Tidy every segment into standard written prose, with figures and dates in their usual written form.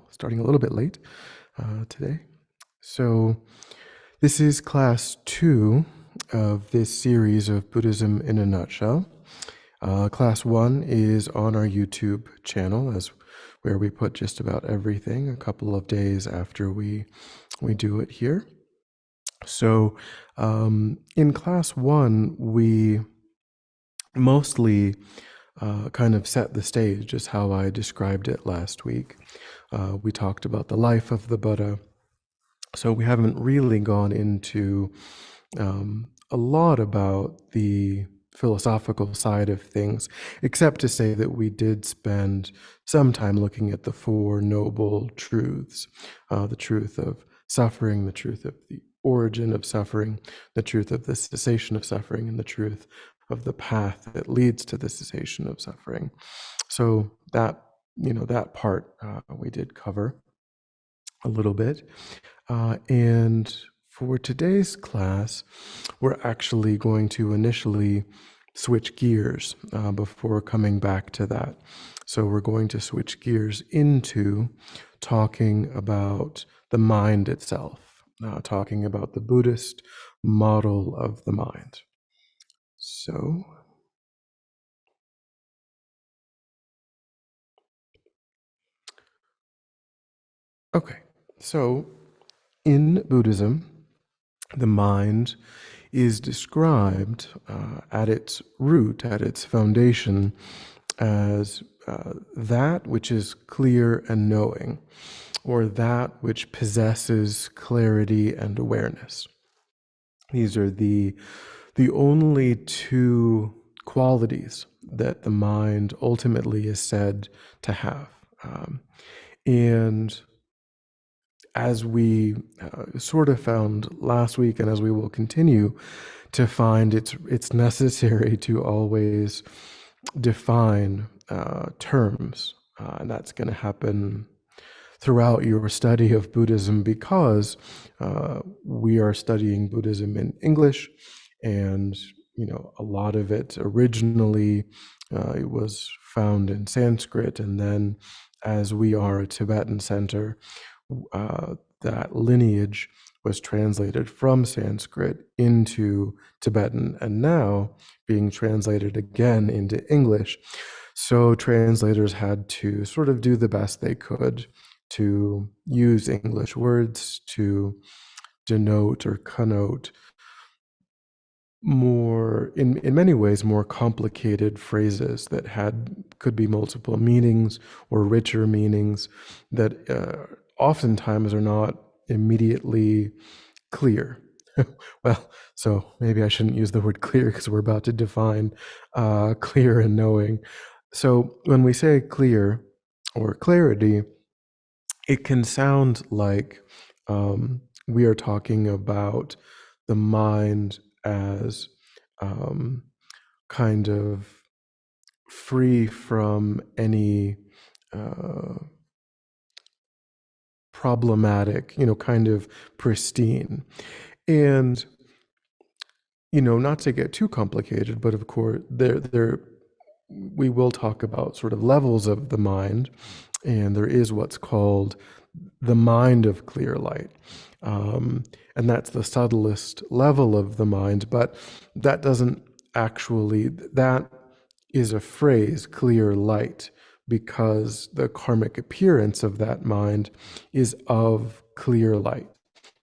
starting a little bit late today. So this is class 2 of this series of Buddhism in a nutshell. Class 1 is on our YouTube channel, as where we put just about everything a couple of days after we do it here. So in class 1, we mostly kind of set the stage, just how I described it last week. We talked about the life of the Buddha. So we haven't really gone into a lot about the philosophical side of things, except to say that we did spend some time looking at the Four Noble Truths, the truth of suffering, the truth of the origin of suffering, the truth of the cessation of suffering, and the truth of the path that leads to the cessation of suffering. So that, that part we did cover a little bit. And for today's class, we're actually going to initially switch gears before coming back to that. So we're going to switch gears into talking about the mind itself, talking about the Buddhist model of the mind. So, okay. So in Buddhism, the mind is described at its root, at its foundation, as that which is clear and knowing, or that which possesses clarity and awareness. These are the only two qualities that the mind ultimately is said to have. And as we sort of found last week, and as we will continue to find, it's necessary to always define terms, and that's going to happen throughout your study of Buddhism, because we are studying Buddhism in English, and a lot of it originally it was found in Sanskrit, and then as we are a Tibetan center, that lineage was translated from Sanskrit into Tibetan, and now being translated again into English. So translators had to sort of do the best they could to use English words to denote or connote more, in many ways, more complicated phrases that could be multiple meanings or richer meanings that oftentimes are not immediately clear. Well, so maybe I shouldn't use the word clear, because we're about to define clear and knowing. So when we say clear or clarity, it can sound like we are talking about the mind as kind of free from any problematic, kind of pristine. And, not to get too complicated, but of course, we will talk about sort of levels of the mind, and there is what's called the mind of clear light. And that's the subtlest level of the mind, but that is a phrase, clear light, because the karmic appearance of that mind is of clear light.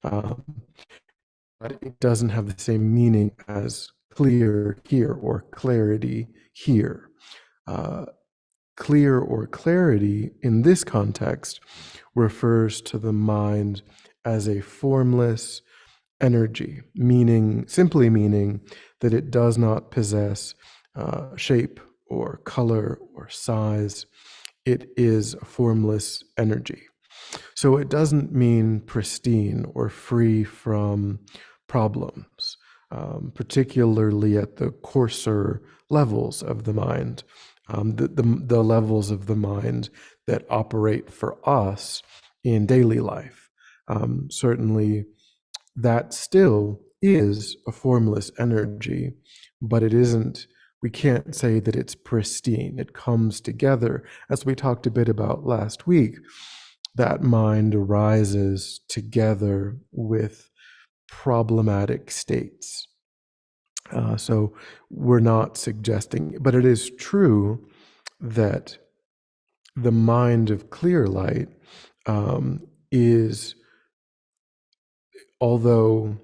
But it doesn't have the same meaning as clear here or clarity here. Clear or clarity in this context refers to the mind as a formless energy, simply meaning that it does not possess shape or color or size. It is a formless energy. So it doesn't mean pristine or free from problems, particularly at the coarser levels of the mind, the levels of the mind that operate for us in daily life. Certainly, that still is a formless energy, but it isn't. We can't say that it's pristine. It comes together, as we talked a bit about last week. that mind arises together with problematic states. So we're not suggesting, but it is true that the mind of clear light is, although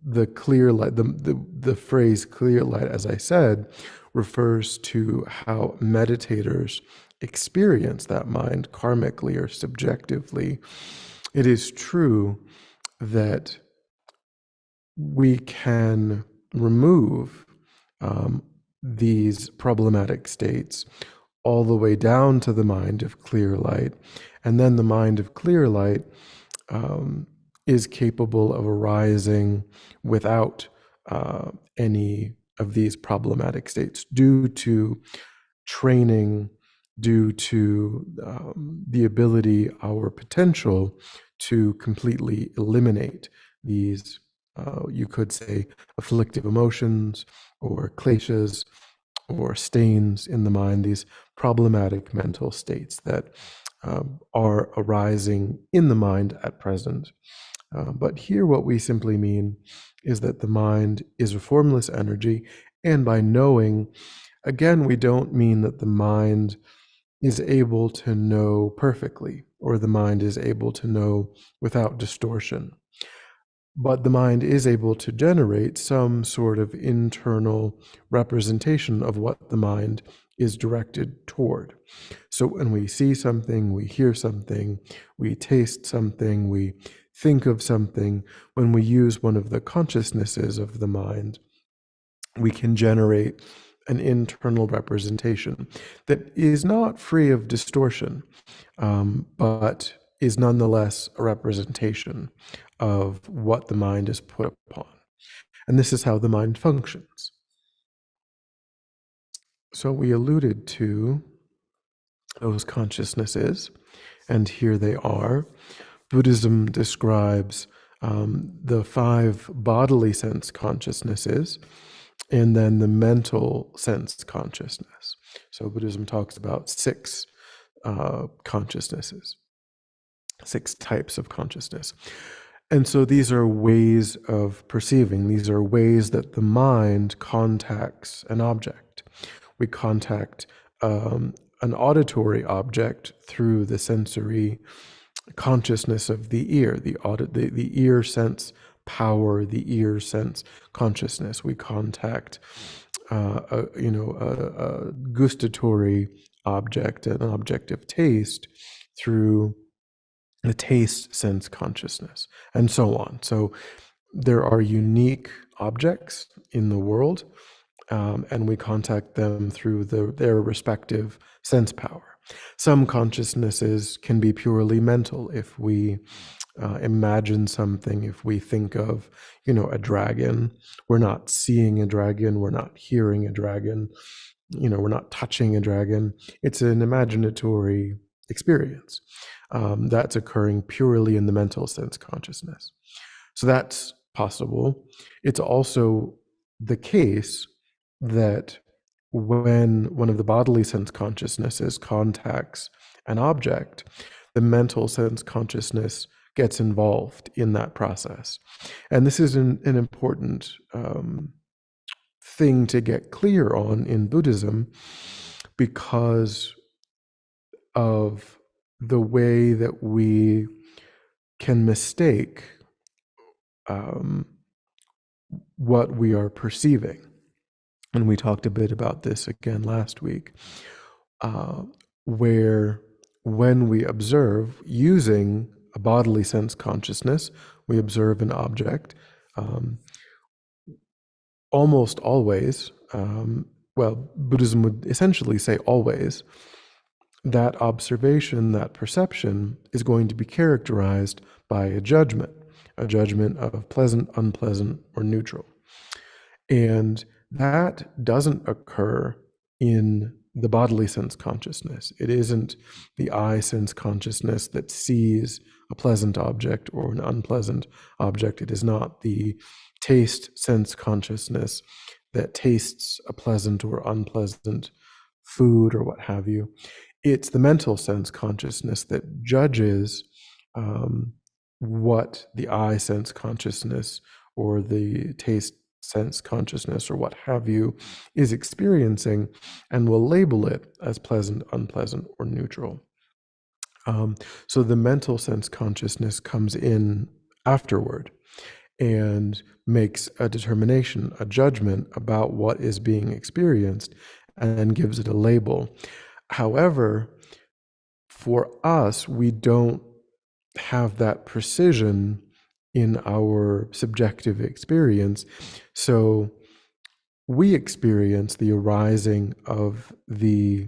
the clear light, the phrase clear light, as I said, refers to how meditators experience that mind karmically or subjectively. It is true that we can remove these problematic states all the way down to the mind of clear light. And then the mind of clear light is capable of arising without any of these problematic states due to training, due to the ability, our potential to completely eliminate these, you could say, afflictive emotions or kleshas or stains in the mind, these problematic mental states that are arising in the mind at present. But here, what we simply mean is that the mind is a formless energy, and by knowing, again, we don't mean that the mind is able to know perfectly, or the mind is able to know without distortion. But the mind is able to generate some sort of internal representation of what the mind is directed toward. So when we see something, we hear something, we taste something, we think of something, when we use one of the consciousnesses of the mind, we can generate an internal representation that is not free of distortion, but is nonetheless a representation of what the mind is put upon. And this is how the mind functions. So we alluded to those consciousnesses, and here they are. Buddhism describes the 5 bodily sense consciousnesses and then the mental sense consciousness. So Buddhism talks about 6 consciousnesses, 6 types of consciousness. And so these are ways of perceiving. These are ways that the mind contacts an object. We contact an auditory object through the sensory consciousness of the ear, the ear sense power, the ear sense consciousness. We contact a gustatory object, an object of taste, through the taste sense consciousness, and so on. So there are unique objects in the world, and we contact them through their respective sense power. Some consciousnesses can be purely mental. If we imagine something, if we think of, a dragon, we're not seeing a dragon, we're not hearing a dragon, we're not touching a dragon. It's an imaginatory experience that's occurring purely in the mental sense consciousness. So that's possible. It's also the case that when one of the bodily sense consciousnesses contacts an object, the mental sense consciousness gets involved in that process. And this is an important thing to get clear on in Buddhism, because of the way that we can mistake what we are perceiving. And we talked a bit about this again last week, where when we observe using a bodily sense consciousness, we observe an object, almost always, Buddhism would essentially say always, that observation, that perception is going to be characterized by a judgment of pleasant, unpleasant, or neutral. And that doesn't occur in the bodily sense consciousness. It isn't the eye sense consciousness that sees a pleasant object or an unpleasant object. It is not the taste sense consciousness that tastes a pleasant or unpleasant food or what have you. It's the mental sense consciousness that judges what the eye sense consciousness or the taste sense consciousness or what have you is experiencing, and will label it as pleasant, unpleasant, or neutral. So the mental sense consciousness comes in afterward and makes a determination, a judgment about what is being experienced, and then gives it a label. However, for us, we don't have that precision in our subjective experience. So we experience the arising of the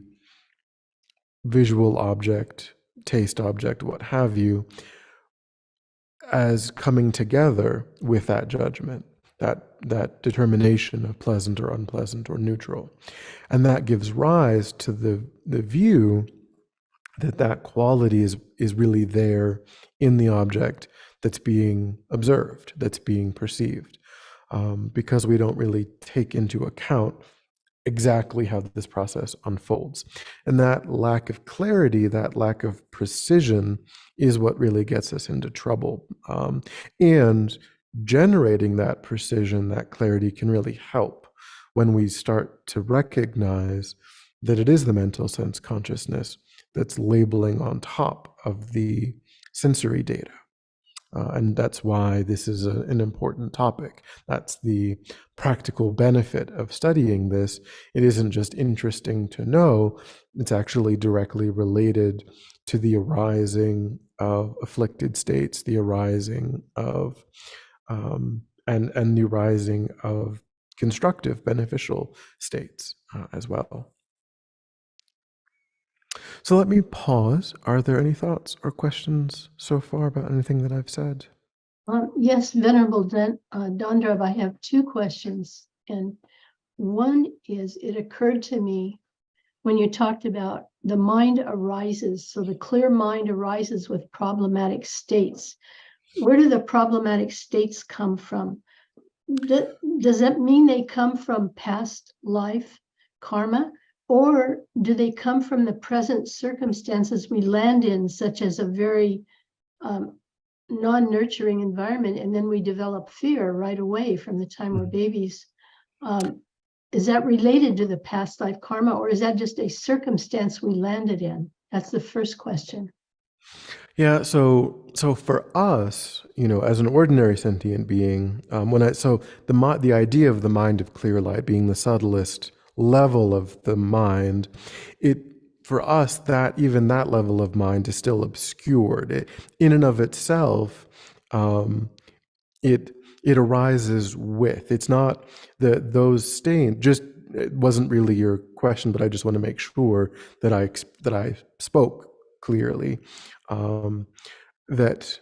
visual object, taste object, what have you, as coming together with that judgment, that determination of pleasant or unpleasant or neutral. And that gives rise to the view that that quality is really there in the object that's being observed, that's being perceived, because we don't really take into account exactly how this process unfolds. And that lack of clarity, that lack of precision is what really gets us into trouble. And generating that precision, that clarity can really help when we start to recognize that it is the mental sense consciousness that's labeling on top of the sensory data. And that's why this is an important topic. That's the practical benefit of studying this. It isn't just interesting to know, it's actually directly related to the arising of afflicted states, the arising of, and the arising of constructive, beneficial states as well. So let me pause. Are there any thoughts or questions so far about anything that I've said? Yes, Venerable Dondrub, I have two questions. And one is, it occurred to me when you talked about the mind arises, so the clear mind arises with problematic states. Where do the problematic states come from? Does that mean they come from past life karma? Or do they come from the present circumstances we land in, such as a very non-nurturing environment, and then we develop fear right away from the time we're babies? Is that related to the past life karma, or is that just a circumstance we landed in? That's the first question. Yeah, so for us, as an ordinary sentient being, the idea of the mind of clear light being the subtlest level of the mind, for us, that even that level of mind is still obscured. In and of itself, it arises with. It's not those stains. Just, it wasn't really your question, but I just want to make sure that I spoke clearly. That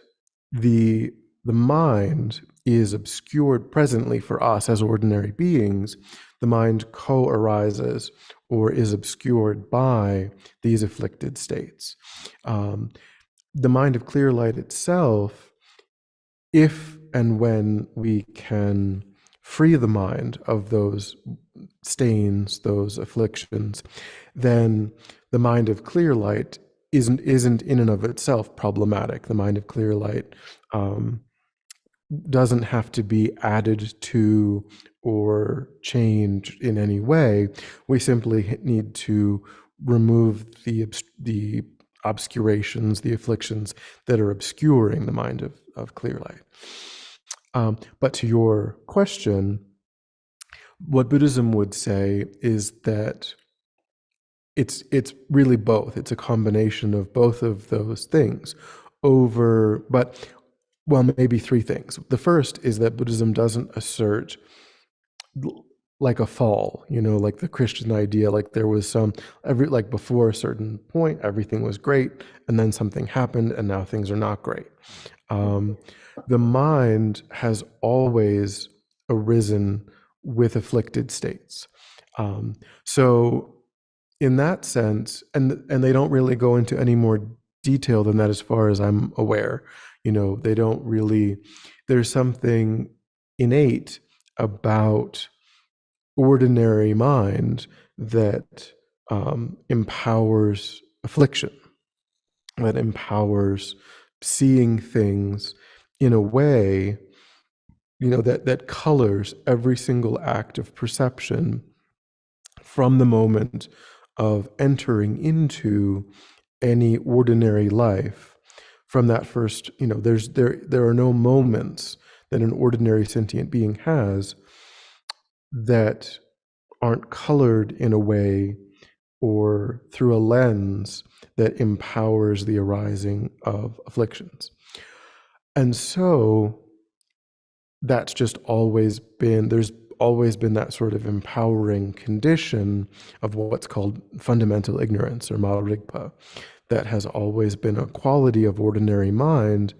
the mind is obscured presently for us as ordinary beings. The mind co-arises or is obscured by these afflicted states. The mind of clear light itself, if and when we can free the mind of those stains, those afflictions, then the mind of clear light isn't in and of itself problematic. The mind of clear light doesn't have to be added to or changed in any way. We simply need to remove the obscurations, the afflictions that are obscuring the mind of clear light. But to your question, what Buddhism would say is that it's really both. It's a combination of both of those things well, maybe three things. The first is that Buddhism doesn't assert like a fall, like the Christian idea, like there was like before a certain point, everything was great, and then something happened, and now things are not great. The mind has always arisen with afflicted states. So in that sense, and they don't really go into any more detail than that as far as I'm aware. They don't really, there's something innate about ordinary mind that empowers affliction, that empowers seeing things in a way, that colors every single act of perception from the moment of entering into any ordinary life. From that first, there are no moments that an ordinary sentient being has that aren't colored in a way or through a lens that empowers the arising of afflictions. And so that's just there's always been that sort of empowering condition of what's called fundamental ignorance, or marigpa, that has always been a quality of ordinary mind.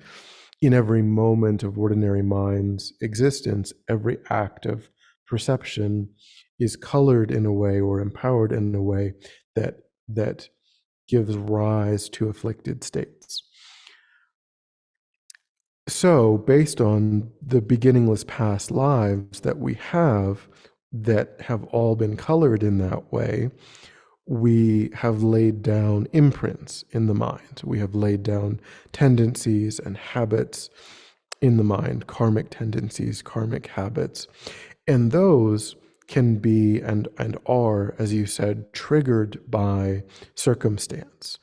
In every moment of ordinary mind's existence, every act of perception is colored in a way or empowered in a way that gives rise to afflicted states. So, based on the beginningless past lives that we have that have all been colored in that way, we have laid down imprints in the mind. We have laid down tendencies and habits in the mind, karmic tendencies, karmic habits. And those can be and are, as you said, triggered by circumstance.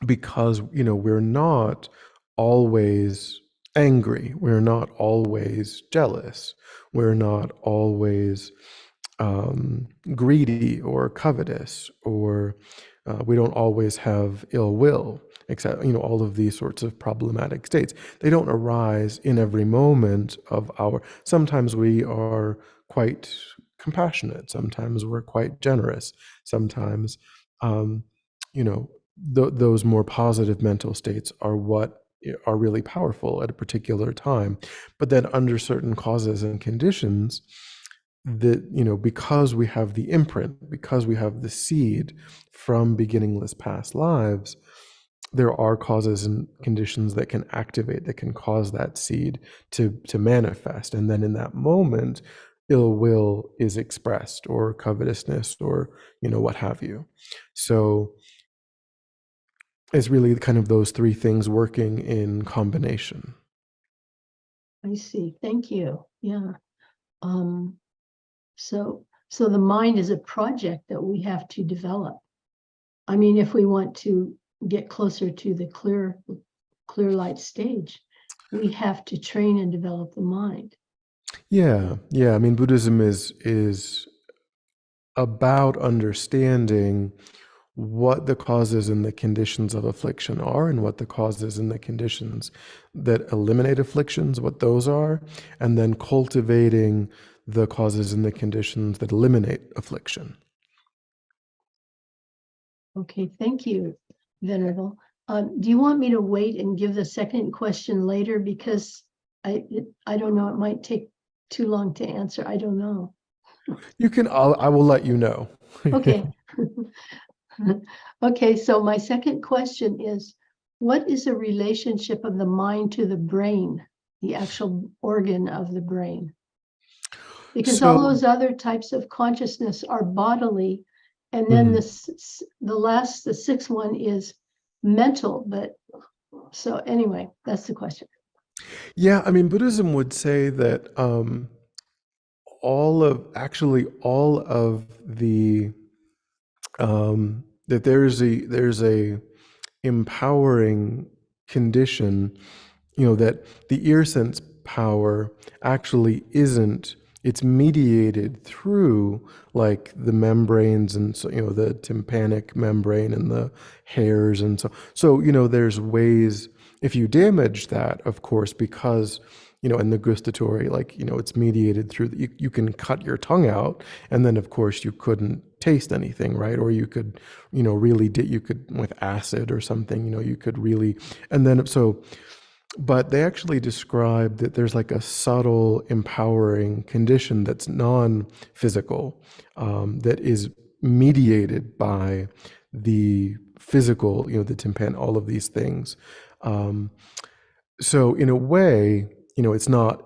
Because, we're not always angry. We're not always jealous. We're not always greedy or covetous, or we don't always have ill will, except, all of these sorts of problematic states. They don't arise in every moment of sometimes we are quite compassionate. Sometimes we're quite generous. Sometimes, those more positive mental states are what are really powerful at a particular time. But then under certain causes and conditions, that, because we have the imprint, because we have the seed from beginningless past lives, there are causes and conditions that can activate, that can cause that seed to manifest. And then in that moment, ill will is expressed, or covetousness, or, what have you. So it's really kind of those three things working in combination. I see. Thank you. Yeah. So the mind is a project that we have to develop. I mean, if we want to get closer to the clear light stage, we have to train and develop the mind. Yeah. I mean, Buddhism is about understanding what the causes and the conditions of affliction are, and what the causes and the conditions that eliminate afflictions, what those are, and then cultivating the causes and the conditions that eliminate affliction. Okay, thank you, Venerable. Do you want me to wait and give the second question later? Because I don't know, it might take too long to answer. I don't know. I will let you know. Okay. Okay, so my second question is, what is the relationship of the mind to the brain, the actual organ of the brain? Because all those other types of consciousness are bodily, and then the sixth one is mental. But so anyway, that's the question. Yeah, I mean, Buddhism would say that all of the that there's a empowering condition, that the ear sense power actually isn't, it's mediated through like the membranes, and so, the tympanic membrane and the hairs, and so there's ways, if you damage that, of course, because in the gustatory, like, it's mediated through you can cut your tongue out, and then of course you couldn't taste anything, right? Or you could, really you could, with acid or something, you could really, and then but they actually describe that there's like a subtle empowering condition that's non-physical, that is mediated by the physical, the tympan, all of these things. So in a way, it's not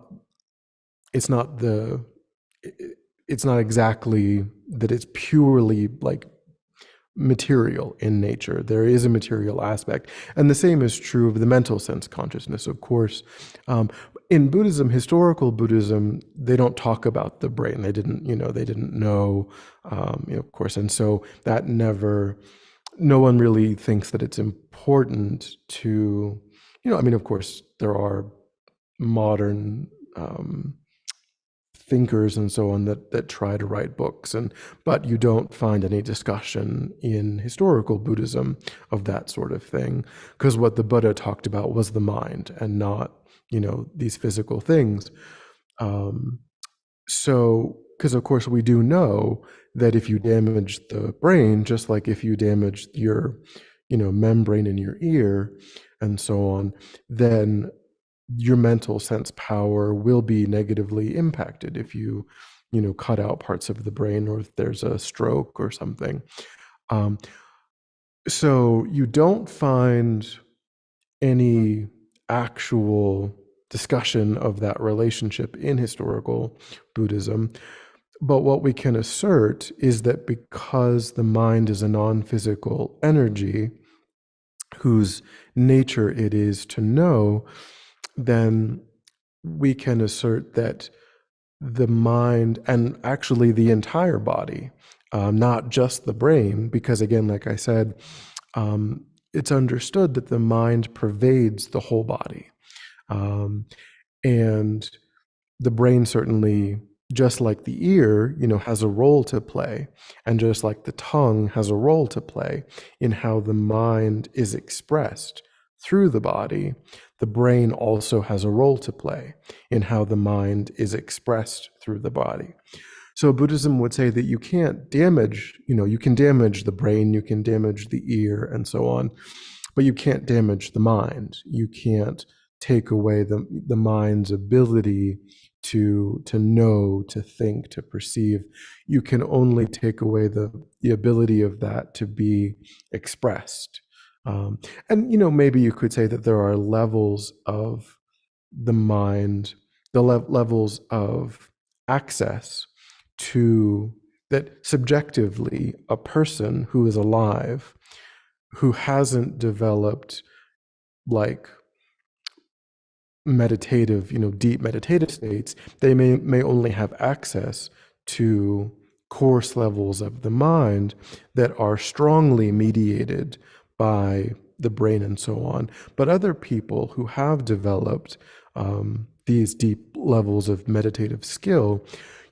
exactly that it's purely like material in nature. There is a material aspect. And the same is true of the mental sense consciousness, of course. In Buddhism, historical Buddhism, they don't talk about the brain. They didn't know, of course. And so that no one really thinks that it's important to, of course, there are modern thinkers and so on that try to write books, but you don't find any discussion in historical Buddhism of that sort of thing, because what the Buddha talked about was the mind and not these physical things. So because of course we do know that if you damage the brain, just like if you damage your membrane in your ear and so on, then your mental sense power will be negatively impacted if you cut out parts of the brain, or if there's a stroke or something. So you don't find any actual discussion of that relationship in historical Buddhism. But what we can assert is that because the mind is a non-physical energy whose nature it is to know, then we can assert that the mind, and actually the entire body, not just the brain, because again, like I said, it's understood that the mind pervades the whole body. And the brain certainly, just like the ear, has a role to play, and just like the tongue has a role to play in how the mind is expressed through the body, the brain also has a role to play in how the mind is expressed through the body. So Buddhism would say that you can't damage, you can damage the brain, you can damage the ear, and so on, but you can't damage the mind. You can't take away the mind's ability to know, to think, to perceive. You can only take away the ability of that to be expressed. And maybe you could say that there are levels of the mind, the levels of access to that subjectively a person who is alive, who hasn't developed like meditative, deep meditative states, they may only have access to coarse levels of the mind that are strongly mediated by the brain and so on. But other people who have developed these deep levels of meditative skill,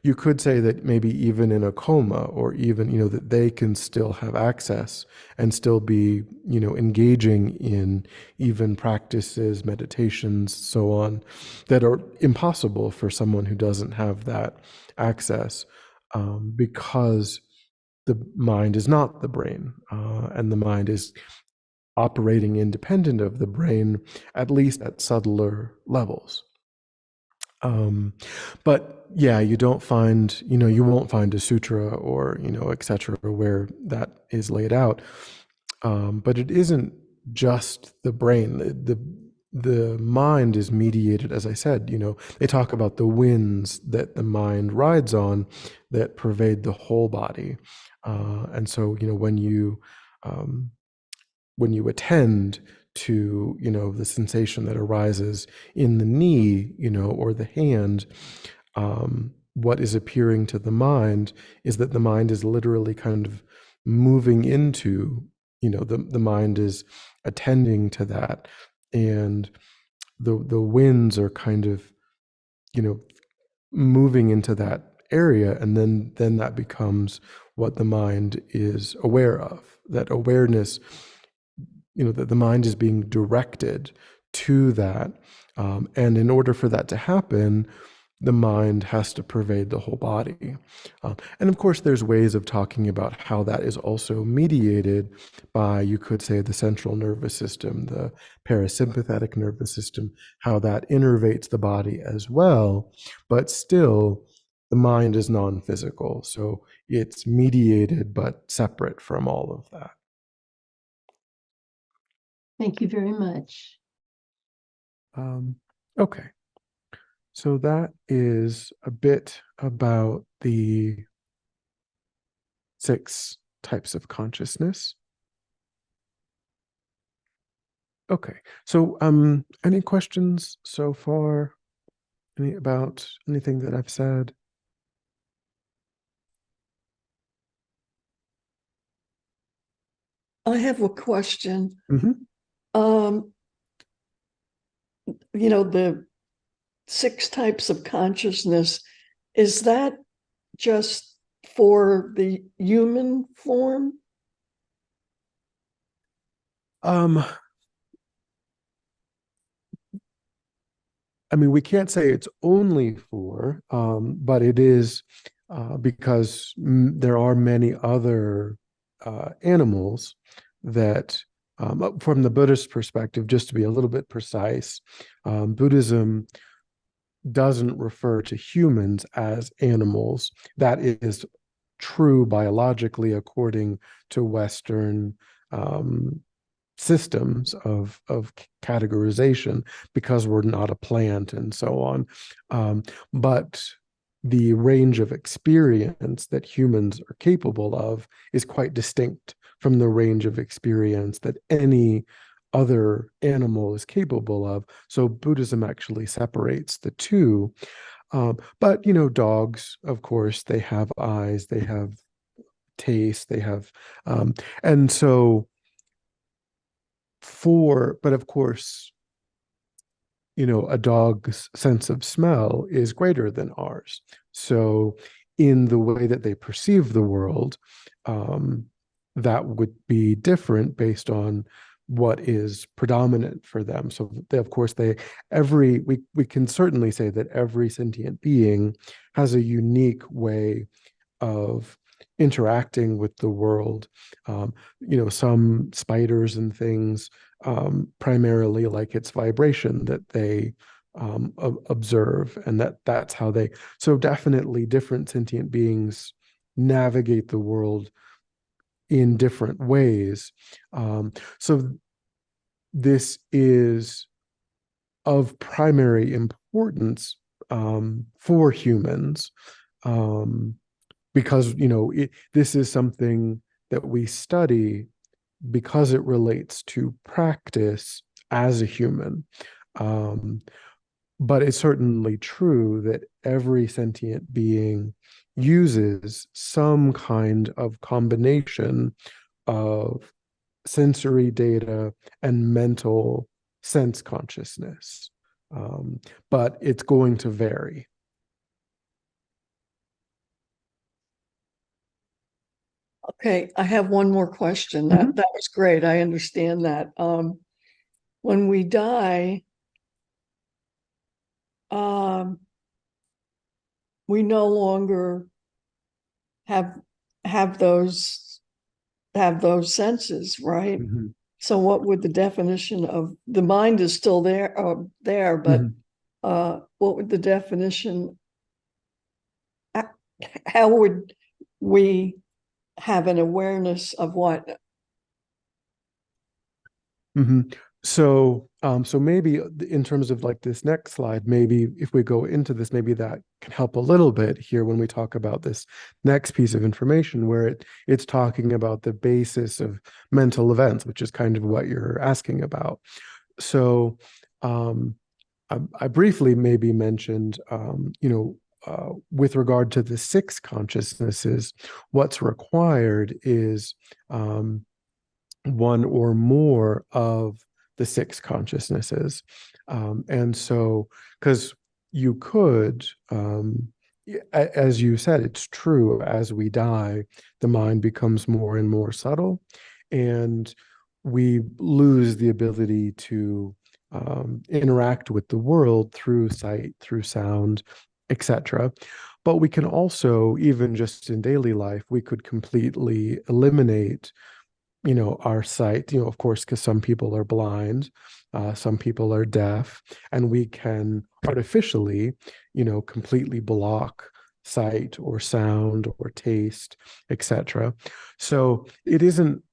you could say that maybe even in a coma, or even that they can still have access and still be engaging in even practices, meditations, so on, that are impossible for someone who doesn't have that access, because the mind is not the brain, and the mind is operating independent of the brain, at least at subtler levels. But yeah, you don't find, you won't find a sutra or, etc., where that is laid out. But it isn't just the brain. The mind is mediated, as I said, they talk about the winds that the mind rides on that pervade the whole body. And so, when you attend to the sensation that arises in the knee or the hand, what is appearing to the mind is that the mind is literally kind of moving into, the mind is attending to that, and the winds are kind of moving into that area, and then that becomes what the mind is aware of. That awareness, that the mind is being directed to that. And in order for that to happen, the mind has to pervade the whole body. And of course, there's ways of talking about how that is also mediated by, you could say, the central nervous system, the parasympathetic nervous system, how that innervates the body as well. But still, the mind is non-physical. So it's mediated but separate from all of that. Thank you very much. Okay. So that is a bit about the 6 types of consciousness. Okay, so any questions so far? Any about anything that I've said? I have a question. Mm-hmm. Um, the 6 types of consciousness, is that just for the human form? I mean, we can't say it's only for, but it is because there are many other animals that, from the Buddhist perspective, just to be a little bit precise, Buddhism doesn't refer to humans as animals. That is true biologically according to Western systems of categorization, because we're not a plant and so on. But the range of experience that humans are capable of is quite distinct from the range of experience that any other animal is capable of. So Buddhism actually separates the two. But, dogs, of course, they have eyes, they have taste, they have, and so but of course, a dog's sense of smell is greater than ours. So, in the way that they perceive the world, um, that would be different based on what is predominant for them. So, of course, we can certainly say that every sentient being has a unique way of interacting with the world. Some spiders and things primarily like its vibration that they observe, and that's how they. So definitely, different sentient beings navigate the world in different ways. So this is of primary importance for humans. Because this is something that we study because it relates to practice as a human. Um, but it's certainly true that every sentient being uses some kind of combination of sensory data and mental sense consciousness. But it's going to vary. Okay, I have one more question. Mhm. That was great. I understand that. When we die, um, we no longer have have those senses, right? Mhm. So what would the definition of the mind is still there, but Mhm. what would the definition, how would we have an awareness of what? Mhm. So maybe in terms of like this next slide, maybe if we go into this, maybe that can help a little bit here when we talk about this next piece of information, where it's talking about the basis of mental events, which is kind of what you're asking about. So um, I briefly maybe mentioned, with regard to the 6 consciousnesses, what's required is one or more of the 6 consciousnesses. And so, because you could, as you said, it's true, as we die, the mind becomes more and more subtle, and we lose the ability to interact with the world through sight, through sound, etc. But we can also, even just in daily life, we could completely eliminate our sight, of course, because some people are blind, some people are deaf, and we can artificially, completely block sight or sound or taste, etc. So it isn't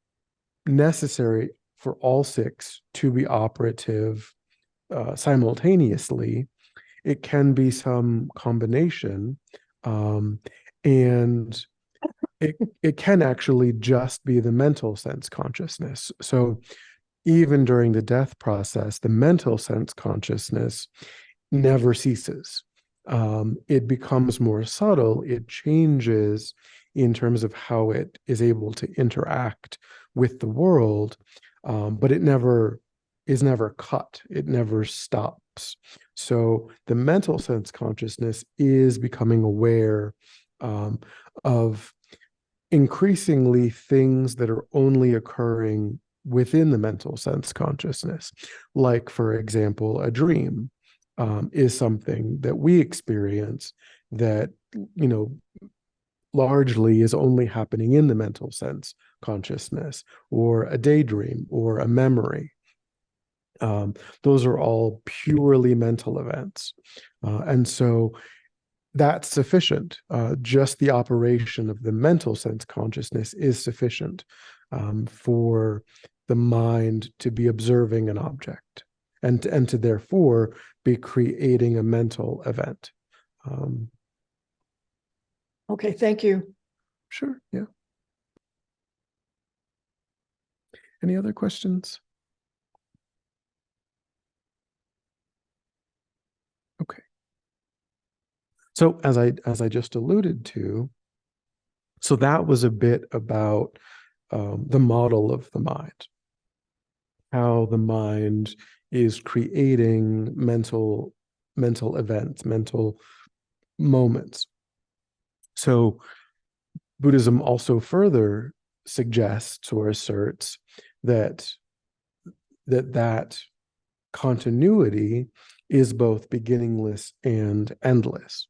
necessary for all 6 to be operative simultaneously. It can be some combination. And it can actually just be the mental sense consciousness. So even during the death process, the mental sense consciousness never ceases. It becomes more subtle. It changes in terms of how it is able to interact with the world, but it never is never cut. It never stops. So the mental sense consciousness is becoming aware of increasingly things that are only occurring within the mental sense consciousness. Like, for example, a dream is something that we experience that, largely is only happening in the mental sense consciousness, or a daydream, or a memory. Those are all purely mental events. And so that's sufficient. Just the operation of the mental sense consciousness is sufficient for the mind to be observing an object, and to therefore be creating a mental event. Okay, thank you. Sure, yeah. Any other questions? Okay. So as I just alluded to, so that was a bit about the model of the mind, how the mind is creating mental events, mental moments. So Buddhism also further suggests or asserts that that continuity is both beginningless and endless.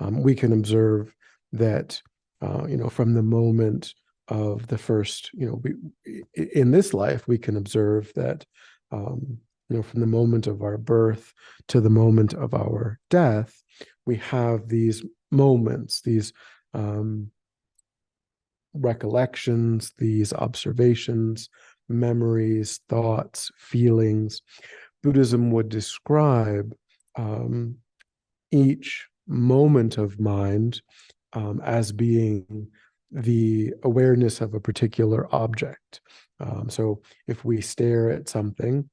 We can observe that, from the moment of the first, in this life, we can observe that, from the moment of our birth to the moment of our death, we have these moments, these recollections, these observations, memories, thoughts, feelings. Buddhism would describe each moment of mind as being the awareness of a particular object. So if we stare at something,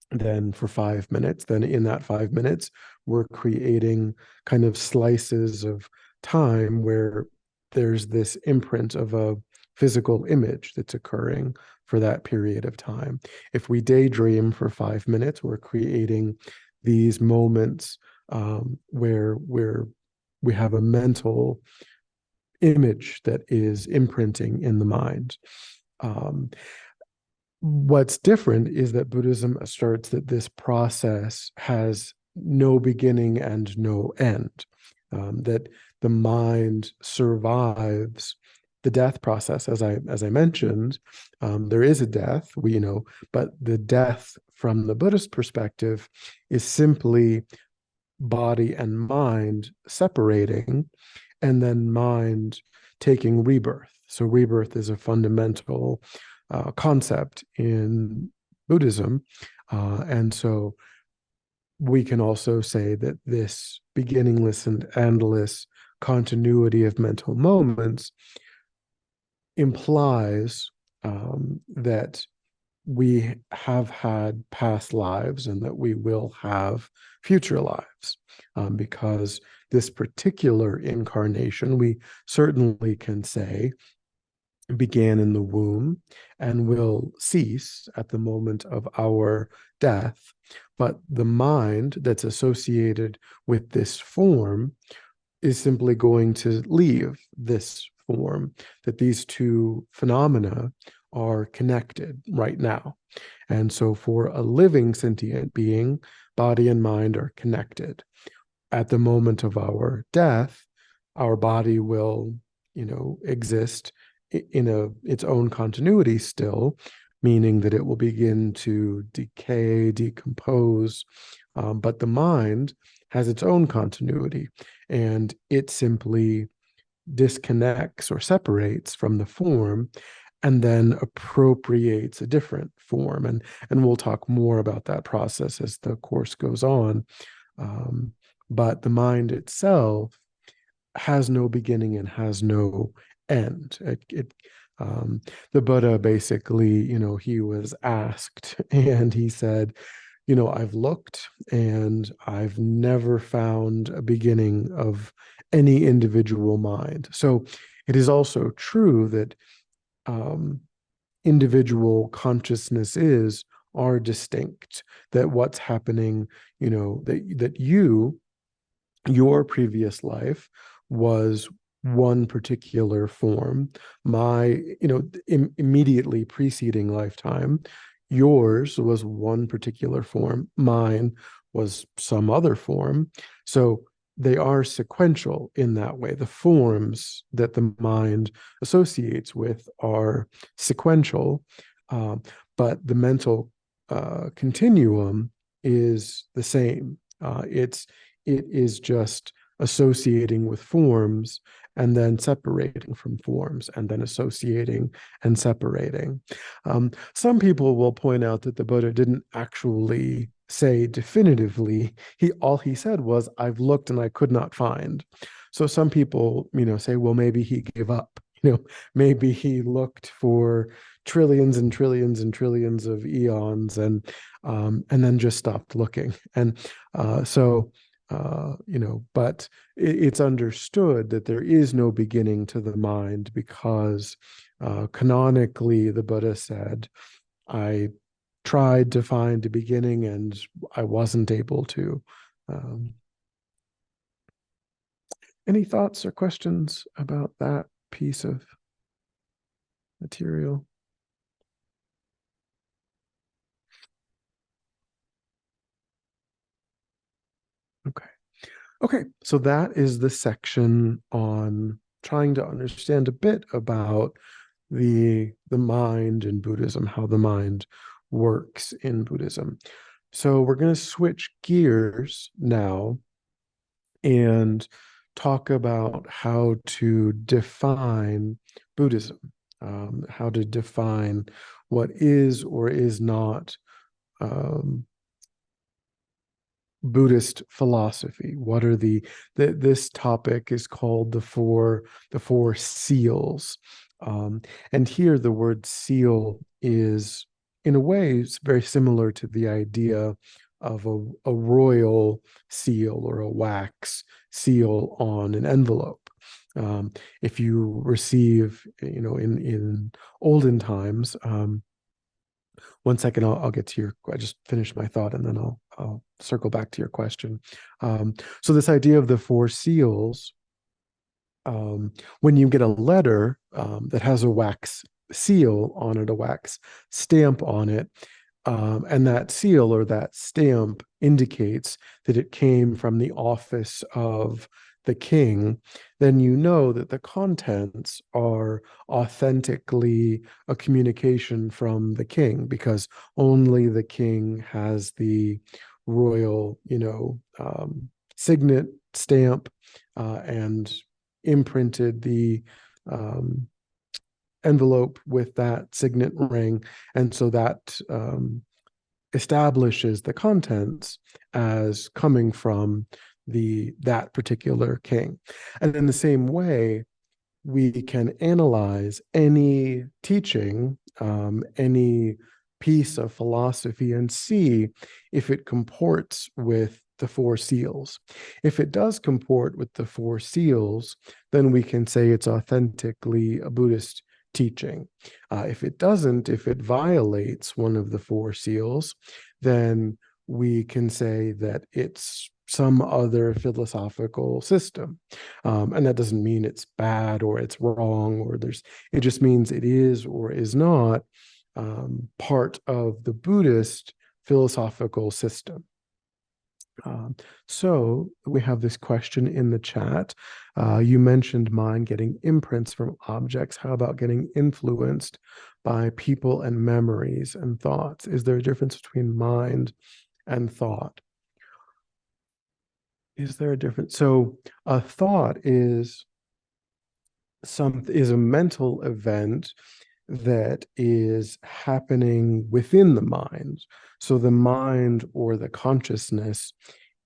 then for 5 minutes, then in that 5 minutes, we're creating kind of slices of time where there's this imprint of a physical image that's occurring for that period of time. If we daydream for 5 minutes, we're creating these moments where we have a mental image that is imprinting in the mind. What's different is that Buddhism asserts that this process has no beginning and no end, that the mind survives the death process. As I mentioned, there is a death, but the death from the Buddhist perspective is simply body and mind separating, and then mind taking rebirth. So rebirth is a fundamental concept in Buddhism. And so we can also say that this beginningless and endless continuity of mental moments implies that we have had past lives and that we will have future lives, because this particular incarnation, we certainly can say, began in the womb and will cease at the moment of our death. But the mind that's associated with this form is simply going to leave this form, that these two phenomena are connected right now. And so for a living sentient being, body and mind are connected. At the moment of our death, our body will, exist in its own continuity still, meaning that it will begin to decay, decompose, but the mind has its own continuity, and it simply disconnects or separates from the form and then appropriates a different form. And we'll talk more about that process as the course goes on. But the mind itself has no beginning and has no end. The Buddha basically, he was asked and he said, I've looked and I've never found a beginning of any individual mind. So it is also true that individual consciousnesses are distinct, that what's happening, that your previous life was one particular form. My, immediately preceding lifetime, yours was one particular form. Mine was some other form. So they are sequential in that way. The forms that the mind associates with are sequential, but the mental continuum is the same. It is just associating with forms and then separating from forms and then associating and separating. Some people will point out that the Buddha didn't actually say definitively. All he said was, "I've looked and I could not find." So some people, say, well, maybe he gave up. Maybe he looked for trillions and trillions and trillions of eons and then just stopped looking. And but it's understood that there is no beginning to the mind because canonically the Buddha said, I tried to find a beginning and I wasn't able to. Any thoughts or questions about that piece of material? Okay, so that is the section on trying to understand a bit about the mind in Buddhism, how the mind works in Buddhism. So we're going to switch gears now and talk about how to define Buddhism, how to define what is or is not Buddhist philosophy. What are this topic is called the four seals. And here the word seal is, in a way, it's very similar to the idea of a royal seal or a wax seal on an envelope. If you receive, in olden times, one second, I'll get to I just finished my thought and then I'll circle back to your question. So this idea of the four seals, when you get a letter that has a wax seal on it, a wax stamp on it, and that seal or that stamp indicates that it came from the office of the king, then you know that the contents are authentically a communication from the king, because only the king has the royal, signet stamp and imprinted the envelope with that signet ring. And so that establishes the contents as coming from that particular king. And in the same way, we can analyze any teaching, any piece of philosophy, and see if it comports with the four seals. If it does comport with the four seals, then we can say it's authentically a Buddhist teaching. If it doesn't, if it violates one of the four seals, then we can say that it's some other philosophical system. And that doesn't mean it's bad or it's wrong or it just means it is or is not part of the Buddhist philosophical system. So we have this question in the chat. You mentioned mind getting imprints from objects. How about getting influenced by people and memories and thoughts? Is there a difference between mind and thought? Is there a difference? So a thought is a mental event that is happening within the mind. So the mind or the consciousness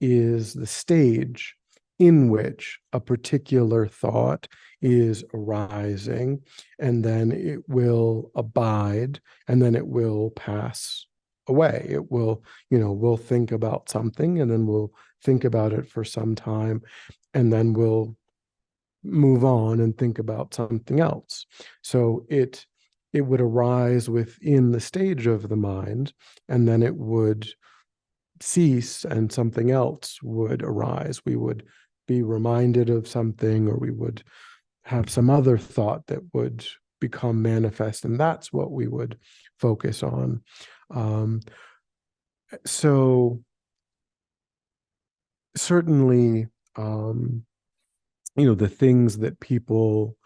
is the stage in which a particular thought is arising, and then it will abide, and then it will pass away. It will, we'll think about something, and then we'll think about it for some time, and then we'll move on and think about something else. So it would arise within the stage of the mind, and then it would cease and something else would arise. We would be reminded of something, or we would have some other thought that would become manifest, and that's what we would focus on. So certainly, the things that people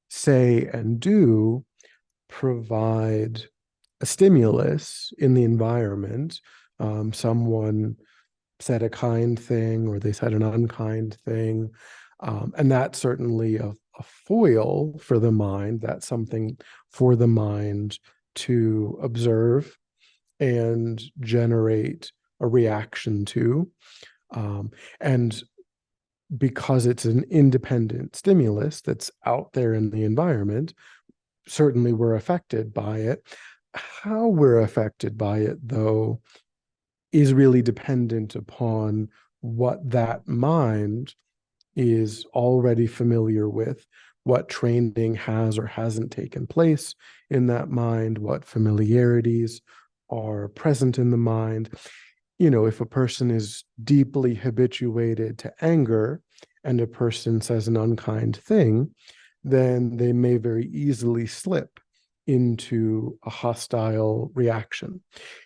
say and do provide a stimulus in the environment. Someone said a kind thing, or they said an unkind thing. And that's certainly a foil for the mind. That's something for the mind to observe and generate a reaction to. And because it's an independent stimulus that's out there in the environment, certainly we're affected by it. How we're affected by it, though, is really dependent upon what that mind is already familiar with, what training has or hasn't taken place in that mind, what familiarities are present in the mind. If a person is deeply habituated to anger and a person says an unkind thing, then they may very easily slip into a hostile reaction.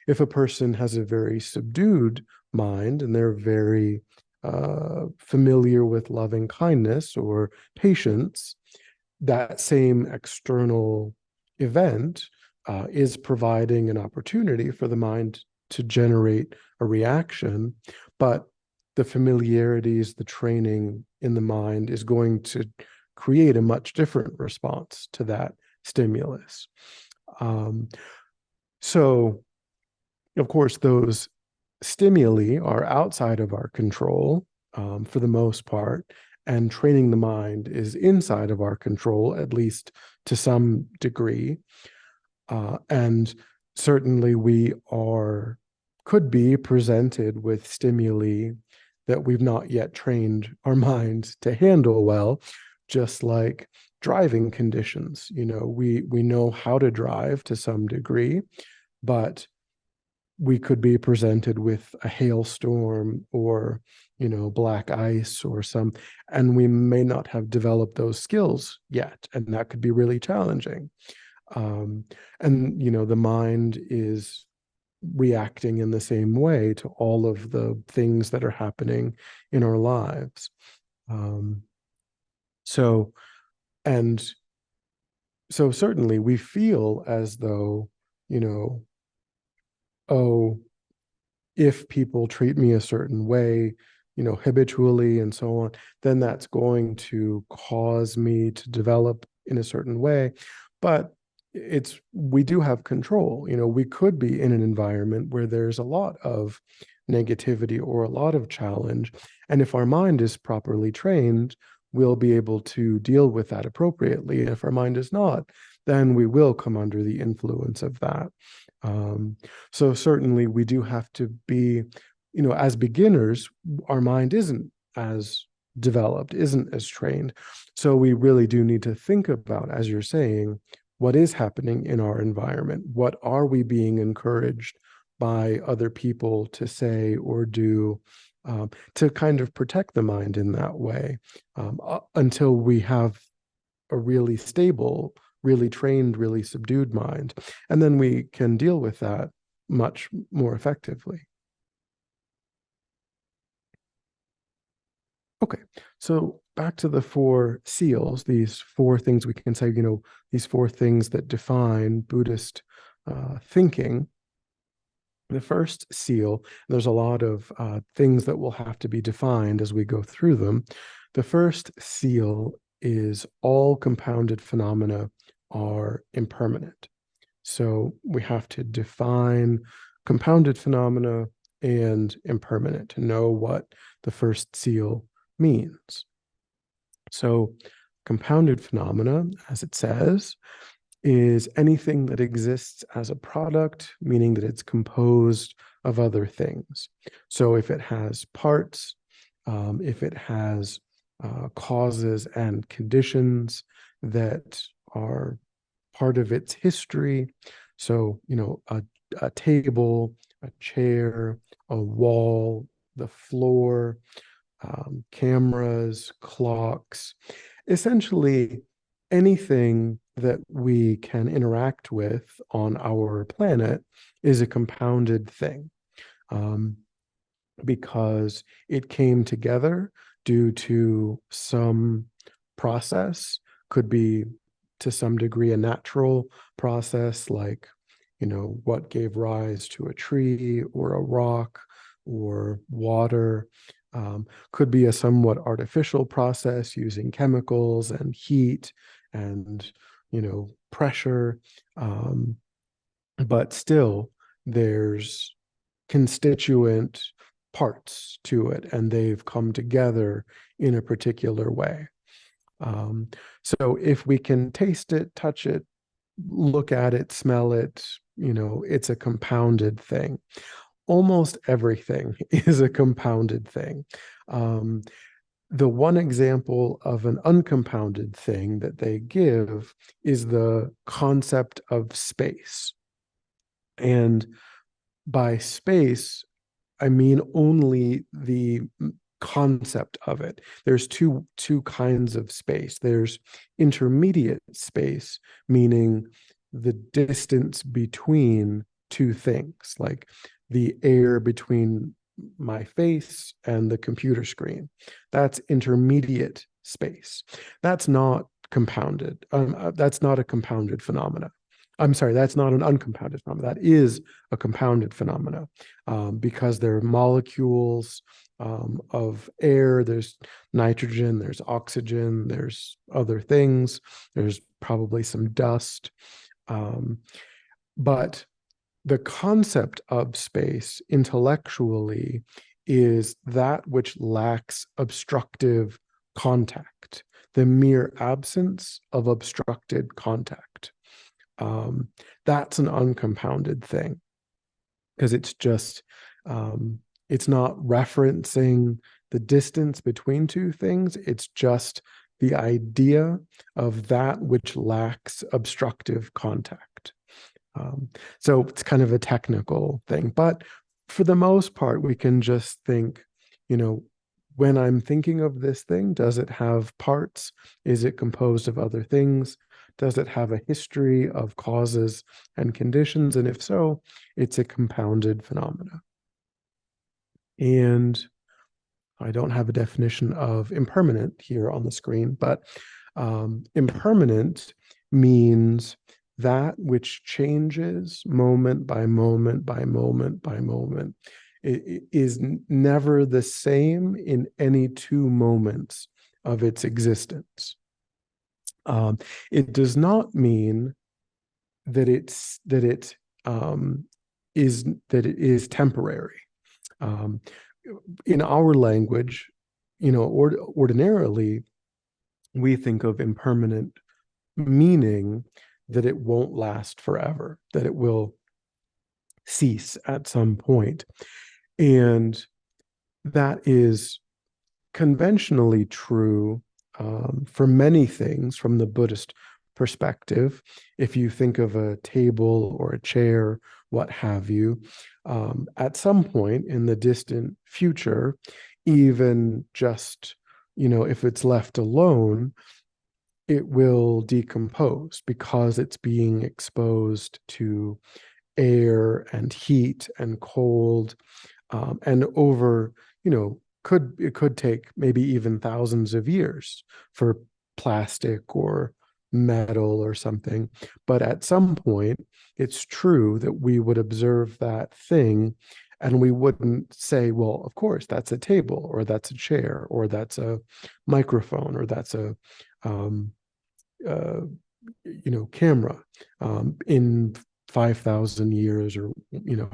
If a person has a very subdued mind and they're very familiar with loving kindness or patience, that same external event is providing an opportunity for the mind to generate a reaction, but the familiarities, the training in the mind is going to create a much different response to that stimulus. So, of course, those stimuli are outside of our control for the most part, and training the mind is inside of our control, at least to some degree. And certainly we could be presented with stimuli that we've not yet trained our mind to handle well, just like driving conditions. We know how to drive to some degree, but we could be presented with a hailstorm or black ice or and we may not have developed those skills yet, and that could be really challenging. And the mind is reacting in the same way to all of the things that are happening in our lives. So certainly we feel as though, oh, if people treat me a certain way, habitually and so on, then that's going to cause me to develop in a certain way. But we do have control. We could be in an environment where there's a lot of negativity or a lot of challenge. And if our mind is properly trained, we'll be able to deal with that appropriately. And if our mind is not, then we will come under the influence of that. So certainly we do have to be, as beginners, our mind isn't as developed, isn't as trained. So we really do need to think about, as you're saying, what is happening in our environment? What are we being encouraged by other people to say or do, to kind of protect the mind in that way, until we have a really stable, really trained, really subdued mind. And then we can deal with that much more effectively. Okay, so back to the 4 seals, these 4 things we can say, these 4 things that define Buddhist thinking. The first seal, there's a lot of things that will have to be defined as we go through them. The first seal is all compounded phenomena are impermanent. So we have to define compounded phenomena and impermanent to know what the first seal means. So compounded phenomena, as it says, is anything that exists as a product, meaning that it's composed of other things. So if it has parts, if it has causes and conditions that are part of its history. So, a table, a chair, a wall, the floor, cameras, clocks, essentially anything that we can interact with on our planet is a compounded thing, because it came together due to some process, could be to some degree a natural process, like, what gave rise to a tree or a rock or water. Could be a somewhat artificial process using chemicals and heat and, pressure. But still, there's constituent parts to it, and they've come together in a particular way. So if we can taste it, touch it, look at it, smell it, it's a compounded thing. Almost everything is a compounded thing. The one example of an uncompounded thing that they give is the concept of space. And by space, I mean only the concept of it. There's two kinds of space. There's intermediate space, meaning the distance between two things, like the air between my face and the computer screen. That's intermediate space. That's not compounded. That's not a compounded phenomena. I'm sorry, that's not an uncompounded phenomena. That is a compounded phenomena, because there are molecules of air. There's nitrogen, there's oxygen, there's other things. There's probably some dust. But the concept of space intellectually is that which lacks obstructive contact, the mere absence of obstructed contact. That's an uncompounded thing, because it's just, it's not referencing the distance between two things. It's just the idea of that which lacks obstructive contact. So it's kind of a technical thing, but for the most part, we can just think, when I'm thinking of this thing, does it have parts? Is it composed of other things? Does it have a history of causes and conditions? And if so, it's a compounded phenomena. And I don't have a definition of impermanent here on the screen, but impermanent means that which changes moment by moment by moment by moment. It is never the same in any two moments of its existence. It does not mean that it is temporary. In our language, ordinarily we think of impermanent meaning that it won't last forever, that it will cease at some point. And that is conventionally true for many things from the Buddhist perspective. If you think of a table or a chair, what have you, at some point in the distant future, even just, if it's left alone, it will decompose because it's being exposed to air and heat and cold, and over, it could take maybe even thousands of years for plastic or metal or something. But at some point, it's true that we would observe that thing and we wouldn't say, well, of course, that's a table or that's a chair or that's a microphone or that's a camera. In 5,000 years or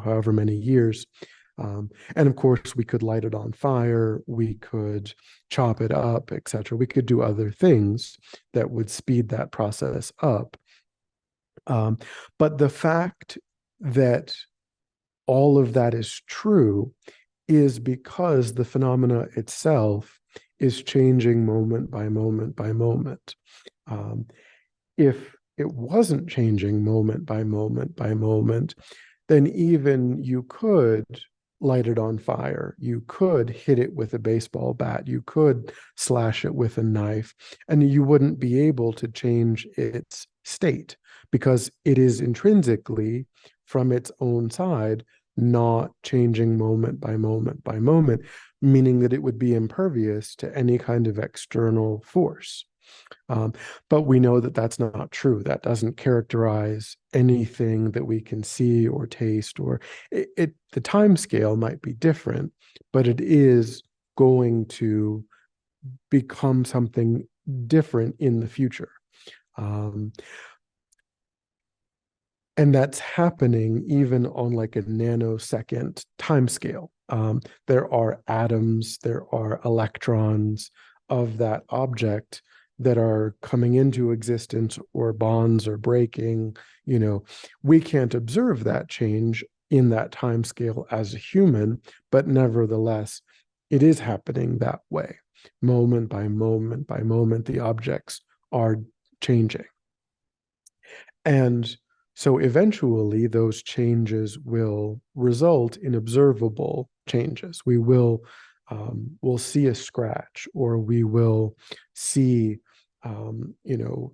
however many years, And of course, we could light it on fire, we could chop it up, etc. We could do other things that would speed that process up. But the fact that all of that is true is because the phenomena itself is changing moment by moment by moment. If it wasn't changing moment by moment by moment, then even you could light it on fire. You could hit it with a baseball bat. You could slash it with a knife, and you wouldn't be able to change its state because it is intrinsically from its own side not changing moment by moment by moment, meaning that it would be impervious to any kind of external force. But we know that that's not true. That doesn't characterize anything that we can see or taste, or the time scale might be different, but it is going to become something different in the future. And that's happening even on like a nanosecond time scale. There are atoms, there are electrons of that object that are coming into existence, or bonds are breaking. We can't observe that change in that time scale as a human, but nevertheless, it is happening that way. Moment by moment by moment, the objects are changing. And so eventually those changes will result in observable changes. We'll see a scratch, or we will see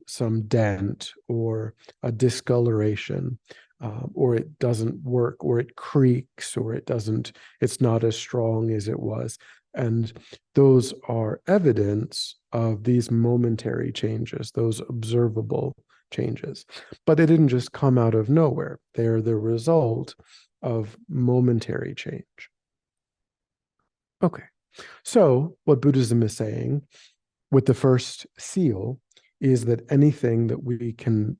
some dent or a discoloration, or it doesn't work, or it creaks, or it's not as strong as it was. And those are evidence of these momentary changes, those observable changes. But they didn't just come out of nowhere. They're the result of momentary change. Okay, so what Buddhism is saying with the first seal is that anything that we can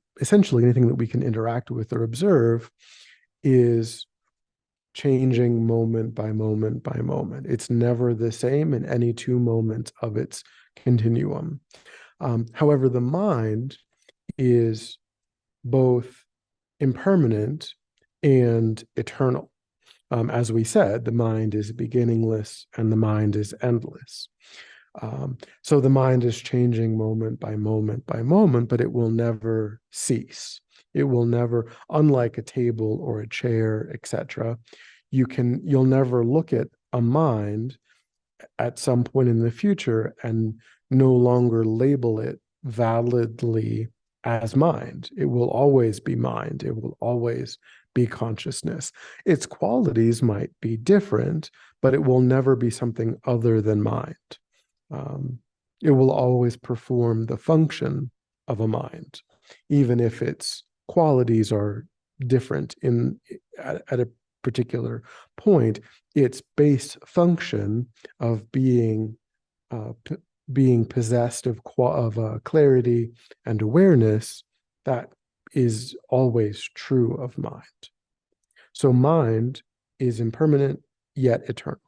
interact with or observe is changing moment by moment by moment. It's never the same in any two moments of its continuum. However, the mind is both impermanent and eternal. As we said, the mind is beginningless and the mind is endless. So the mind is changing moment by moment by moment, but it will never cease. It will never, unlike a table or a chair, etc. You'll never look at a mind at some point in the future and no longer label it validly as mind. It will always be mind. It will always be consciousness. Its qualities might be different, but it will never be something other than mind. It will always perform the function of a mind, even if its qualities are different at a particular point. Its base function of being possessed of clarity and awareness, that is always true of mind. So mind is impermanent yet eternal.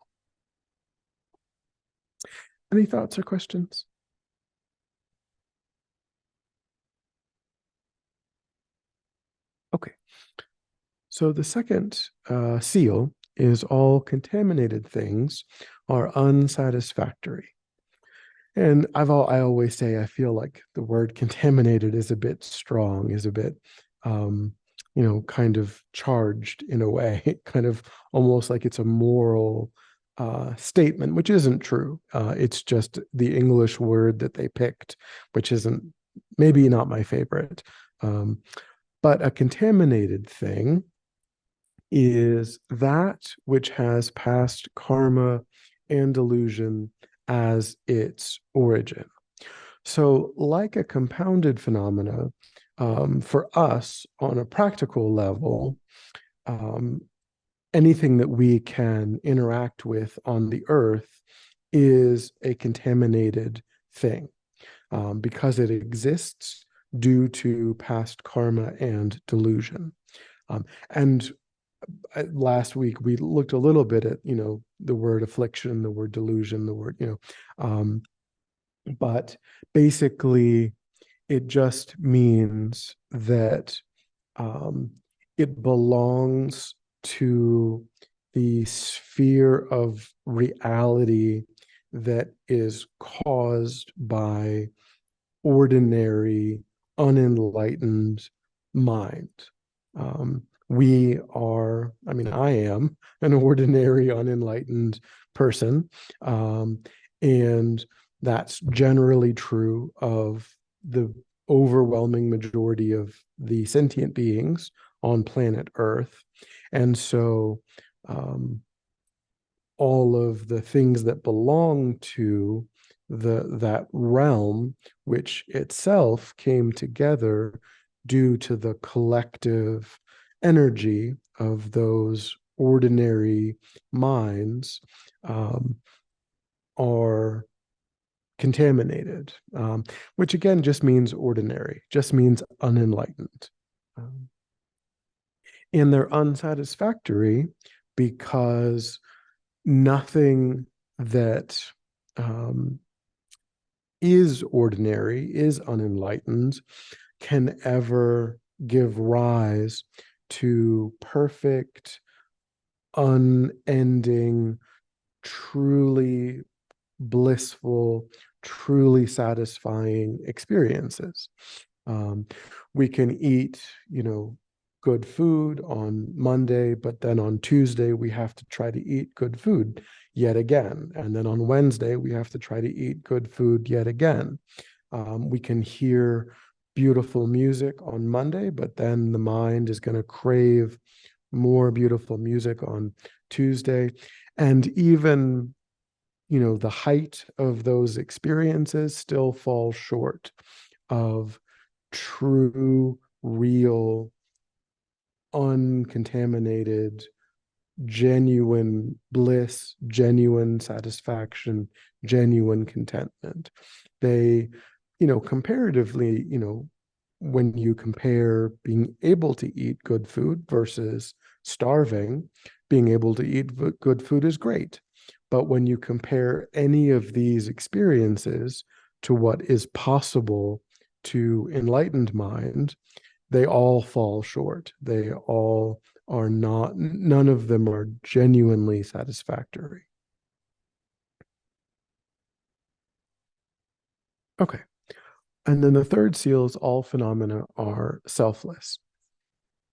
Any thoughts or questions? Okay. So the second seal is all contaminated things are unsatisfactory. And I always say, I feel like the word contaminated is a bit strong, is a bit, kind of charged in a way, kind of almost like it's a moral statement, which isn't true. It's just the English word that they picked, which isn't, maybe not my favorite. But a contaminated thing is that which has past karma and delusion as its origin. So, like a compounded phenomena, for us on a practical level, anything that we can interact with on the earth is a contaminated thing, because it exists due to past karma and delusion. And last week we looked a little bit at, the word affliction, the word delusion, the word, but basically it just means that it belongs to the sphere of reality that is caused by ordinary, unenlightened mind. I am an ordinary, unenlightened person. And that's generally true of the overwhelming majority of the sentient beings on planet Earth. And so all of the things that belong to that realm, which itself came together due to the collective energy of those ordinary minds, are contaminated, which again just means ordinary, just means unenlightened. And they're unsatisfactory because nothing that is ordinary, is unenlightened, can ever give rise to perfect, unending, truly blissful, truly satisfying experiences. We can eat, good food on Monday, but then on Tuesday we have to try to eat good food yet again. And then on Wednesday we have to try to eat good food yet again. We can hear beautiful music on Monday, but then the mind is going to crave more beautiful music on Tuesday. And even, the height of those experiences still falls short of true, real, uncontaminated, genuine bliss, genuine satisfaction, genuine contentment. They, comparatively, when you compare being able to eat good food versus starving, being able to eat good food is great. But when you compare any of these experiences to what is possible to enlightened mind, they all fall short. They all are not, none of them are genuinely satisfactory. Okay. And then the third seal is all phenomena are selfless.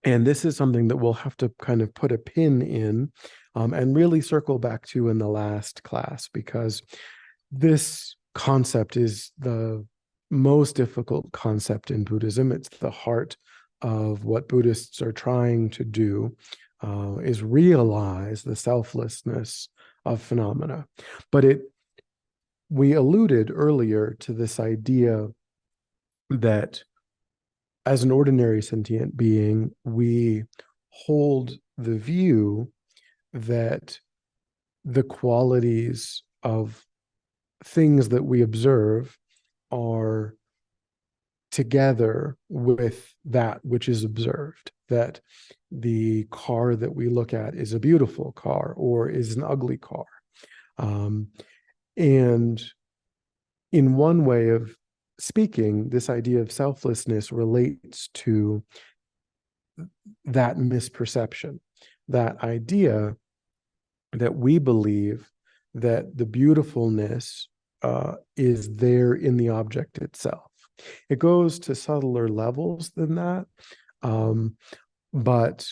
And this is something that we'll have to kind of put a pin in and really circle back to in the last class, because this concept is the most difficult concept in Buddhism. It's the heart of what Buddhists are trying to do, is realize the selflessness of phenomena. But we alluded earlier to this idea that as an ordinary sentient being, we hold the view that the qualities of things that we observe are together with that which is observed, that the car that we look at is a beautiful car or is an ugly car. And in one way of speaking, this idea of selflessness relates to that misperception, that idea that we believe that the beautifulness is there in the object itself. It goes to subtler levels than that, but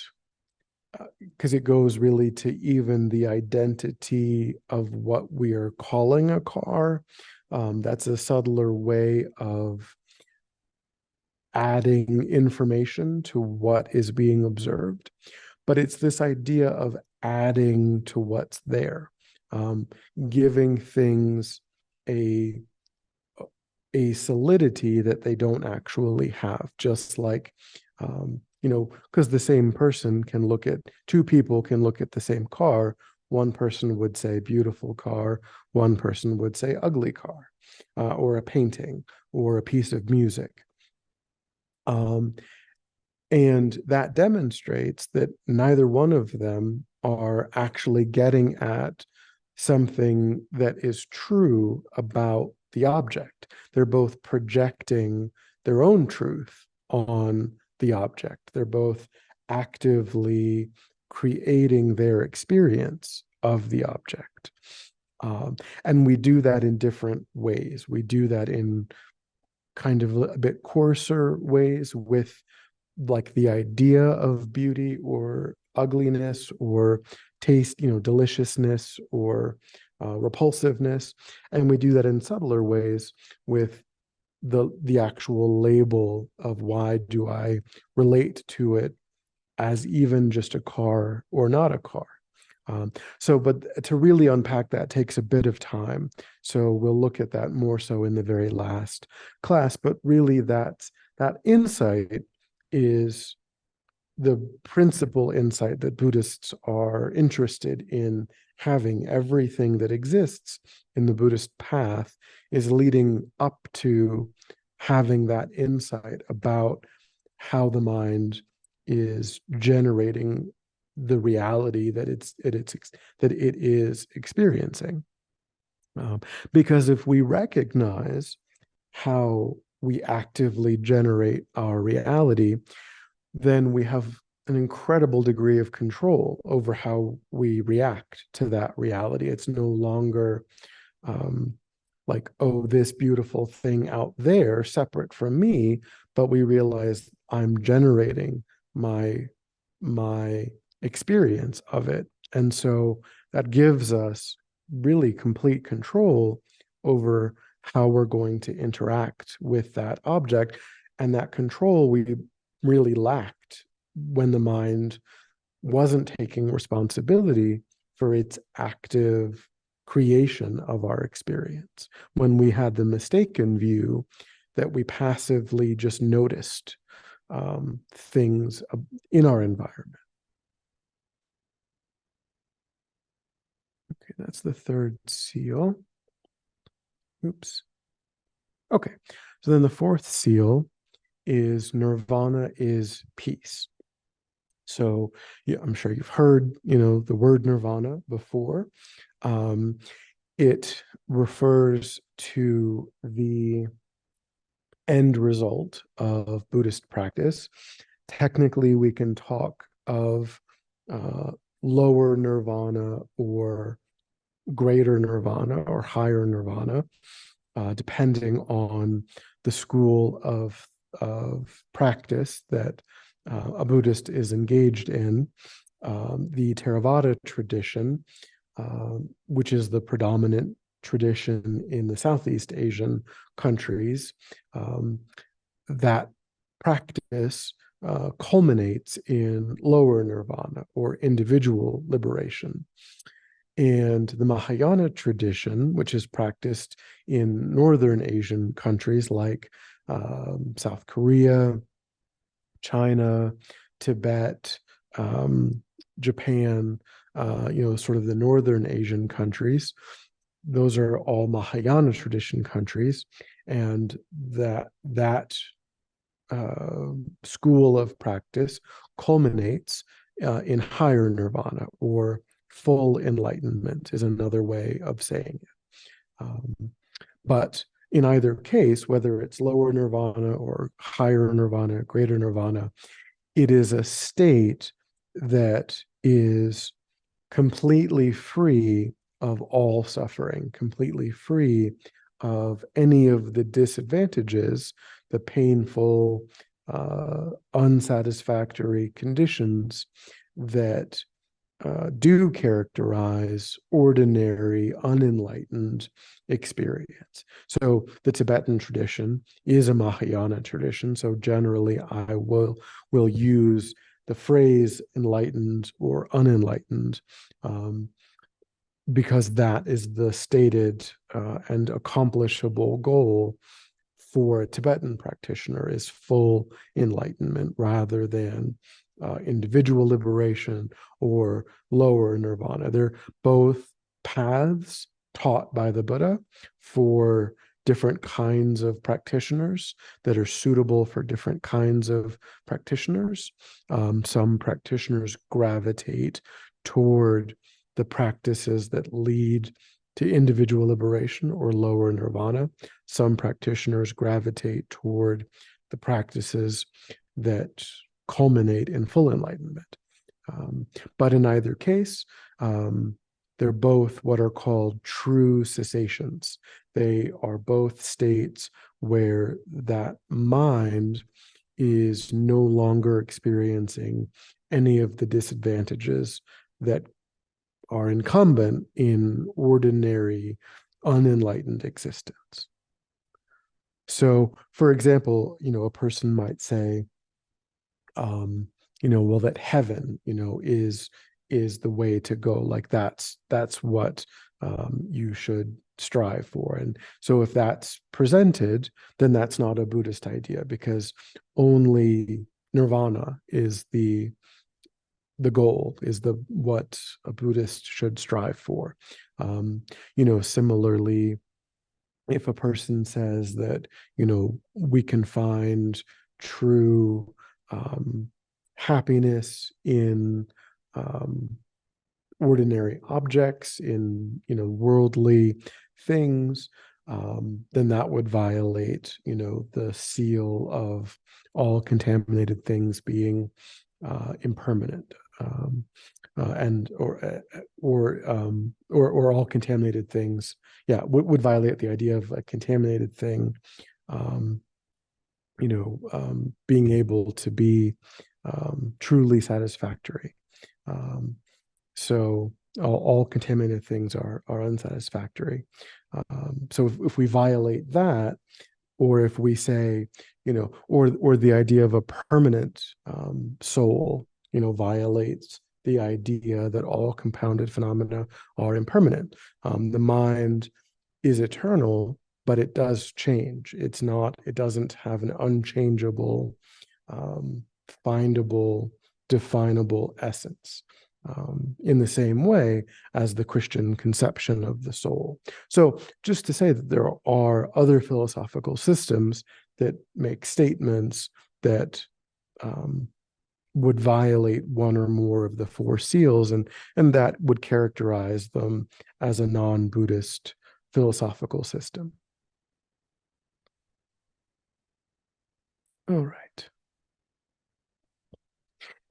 because it goes really to even the identity of what we are calling a car. That's a subtler way of adding information to what is being observed. But it's this idea of adding to what's there, giving things a solidity that they don't actually have, just like, because the same person can look at, two people can look at the same car. One person would say beautiful car, one person would say ugly car, or a painting or a piece of music. And that demonstrates that neither one of them are actually getting at something that is true about the object. They're both projecting their own truth on the object. They're both actively creating their experience of the object. And we do that in different ways. We do that in kind of a bit coarser ways with like the idea of beauty or ugliness or taste, deliciousness or repulsiveness. And we do that in subtler ways with the actual label of why do I relate to it as even just a car or not a car. But to really unpack that takes a bit of time. So we'll look at that more so in the very last class. But really, that insight is the principal insight that Buddhists are interested in having. Everything that exists in the Buddhist path is leading up to having that insight about how the mind is generating the reality that it is experiencing. Because if we recognize how we actively generate our reality, then we have an incredible degree of control over how we react to that reality. It's no longer like, oh, this beautiful thing out there separate from me, but we realize I'm generating my experience of it. And so that gives us really complete control over how we're going to interact with that object. And that control we really lacked when the mind wasn't taking responsibility for its active creation of our experience. When we had the mistaken view that we passively just noticed things in our environment. Okay, that's the third seal. Oops. Okay, so then the fourth seal is nirvana is peace. So yeah, I'm sure you've heard, the word nirvana before. It refers to the end result of Buddhist practice. Technically, we can talk of lower nirvana or greater nirvana or higher nirvana, depending on the school of practice that a Buddhist is engaged in. The Theravada tradition, which is the predominant tradition in the Southeast Asian countries, that practice culminates in lower nirvana or individual liberation. And the Mahayana tradition, which is practiced in Northern Asian countries like South Korea, China, Tibet, Japan, sort of the Northern Asian countries. Those are all Mahayana tradition countries, and that school of practice culminates in higher nirvana, or full enlightenment is another way of saying it. But in either case, whether it's lower nirvana or higher nirvana, greater nirvana, it is a state that is completely free of all suffering, completely free of any of the disadvantages, the painful, unsatisfactory conditions that do characterize ordinary, unenlightened experience. So the Tibetan tradition is a Mahayana tradition. So generally, I will use the phrase enlightened or unenlightened because that is the stated and accomplishable goal for a Tibetan practitioner, is full enlightenment rather than individual liberation or lower nirvana. They're both paths taught by the Buddha for different kinds of practitioners that are suitable for different kinds of practitioners. Some practitioners gravitate toward the practices that lead to individual liberation or lower nirvana. Some practitioners gravitate toward the practices that culminate in full enlightenment. But in either case, they're both what are called true cessations. They are both states where that mind is no longer experiencing any of the disadvantages that are incumbent in ordinary, unenlightened existence. So, for example, a person might say, well, that heaven, is the way to go. Like that's what you should strive for. And so if that's presented, then that's not a Buddhist idea, because only nirvana is the goal, is what a Buddhist should strive for. Similarly, if a person says that, we can find true happiness in ordinary objects, in worldly things, then that would violate the seal of all contaminated things being impermanent, and or all contaminated things, would violate the idea of a contaminated thing being able to be truly satisfactory. So all contaminated things are unsatisfactory. So if we violate that, or if we say, or the idea of a permanent soul, violates the idea that all compounded phenomena are impermanent. The mind is eternal, but it does change. It doesn't have an unchangeable, findable, definable essence, in the same way as the Christian conception of the soul. So just to say that there are other philosophical systems that make statements that would violate one or more of the four seals, and that would characterize them as a non-Buddhist philosophical system. All right.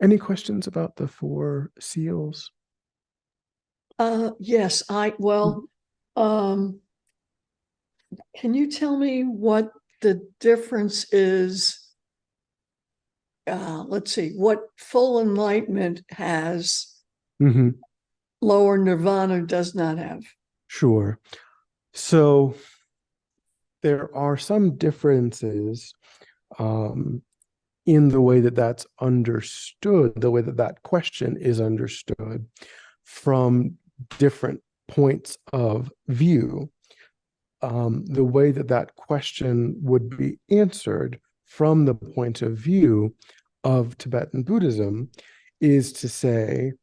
Any questions about the four seals? Yes, can you tell me what the difference is? Let's see, what full enlightenment has, lower nirvana does not have. Sure. So there are some differences in the way that that's understood, the way that that question is understood from different points of view. The way that that question would be answered from the point of view of Tibetan Buddhism is to say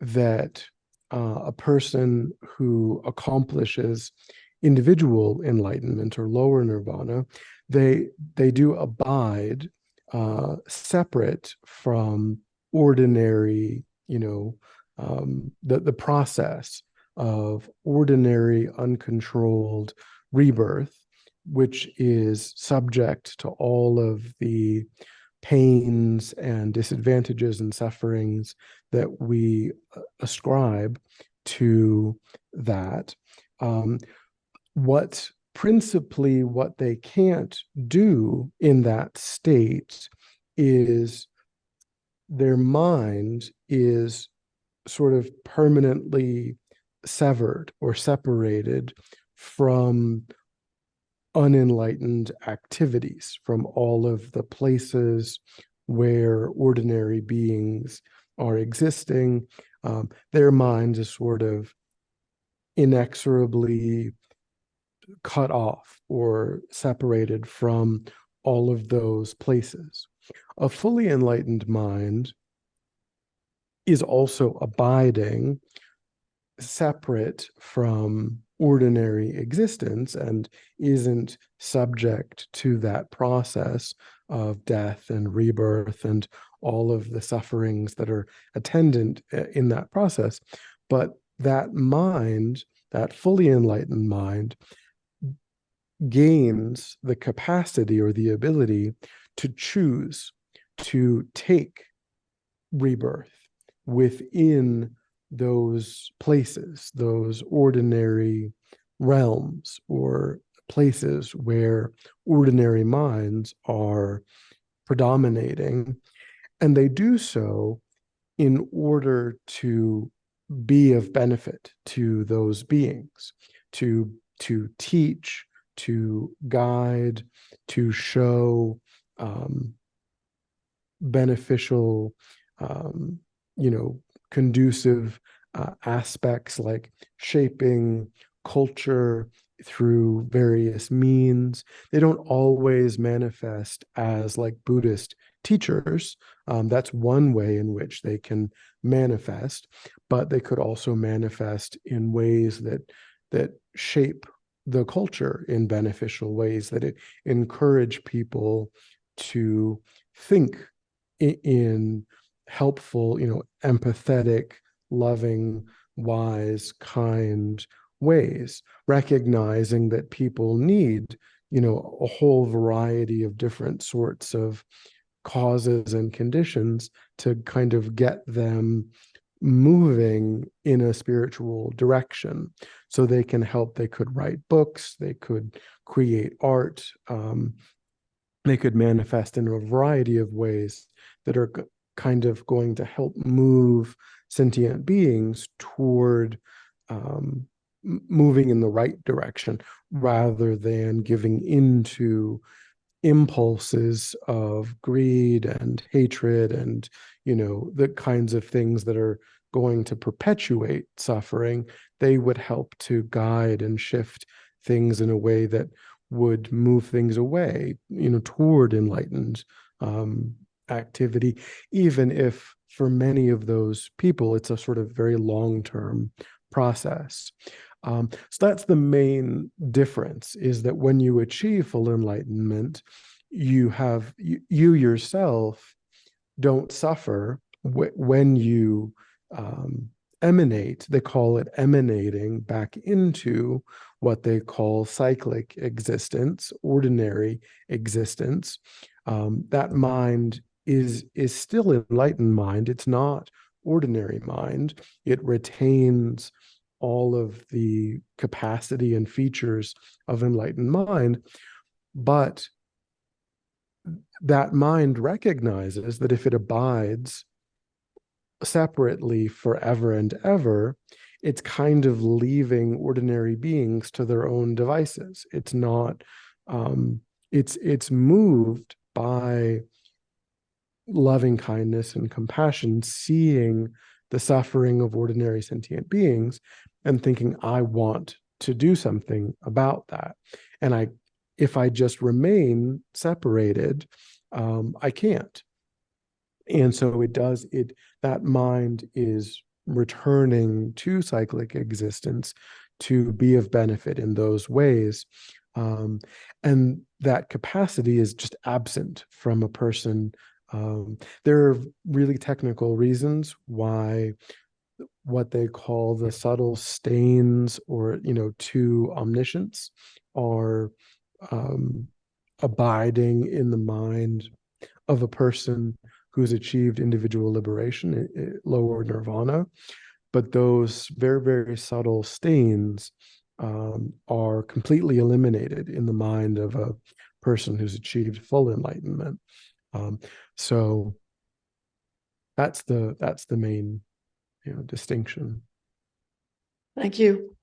that a person who accomplishes individual enlightenment or lower nirvana, they do abide separate from ordinary, the process of ordinary uncontrolled rebirth, which is subject to all of the pains and disadvantages and sufferings that we ascribe to that. Principally what they can't do in that state is their mind is sort of permanently severed or separated from unenlightened activities, from all of the places where ordinary beings are existing. Their mind is sort of inexorably cut off or separated from all of those places. A fully enlightened mind is also abiding separate from ordinary existence and isn't subject to that process of death and rebirth and all of the sufferings that are attendant in that process. But that mind, that fully enlightened mind, gains the capacity or the ability to choose to take rebirth within those places, those ordinary realms or places where ordinary minds are predominating. And they do so in order to be of benefit to those beings, to teach, to guide, to show beneficial, conducive aspects like shaping culture through various means. They don't always manifest as like Buddhist teachers. That's one way in which they can manifest, but they could also manifest in ways that shape the culture in beneficial ways, that it encourage people to think in helpful, empathetic, loving, wise, kind ways, recognizing that people need, a whole variety of different sorts of causes and conditions to kind of get them moving in a spiritual direction. So they can help, they could write books, they could create art, they could manifest in a variety of ways that are kind of going to help move sentient beings toward moving in the right direction rather than giving into impulses of greed and hatred and the kinds of things that are going to perpetuate suffering. They would help to guide and shift things in a way that would move things away toward enlightened activity, even if for many of those people it's a sort of very long-term process. So that's the main difference, is that when you achieve full enlightenment, you yourself don't suffer when you emanate. They call it emanating back into what they call cyclic existence, ordinary existence. That mind is still enlightened mind. It's not ordinary mind. It retains all of the capacity and features of enlightened mind, but that mind recognizes that if it abides separately forever and ever, it's kind of leaving ordinary beings to their own devices. It's not, it's moved by loving kindness and compassion, seeing the suffering of ordinary sentient beings and thinking, I want to do something about that. And if I just remain separated, I can't. And so that mind is returning to cyclic existence to be of benefit in those ways. And that capacity is just absent from a person. There are really technical reasons why what they call the subtle stains or, to omniscience are abiding in the mind of a person who's achieved individual liberation, lower nirvana. But those very, very subtle stains are completely eliminated in the mind of a person who's achieved full enlightenment. So that's the main distinction. Thank you.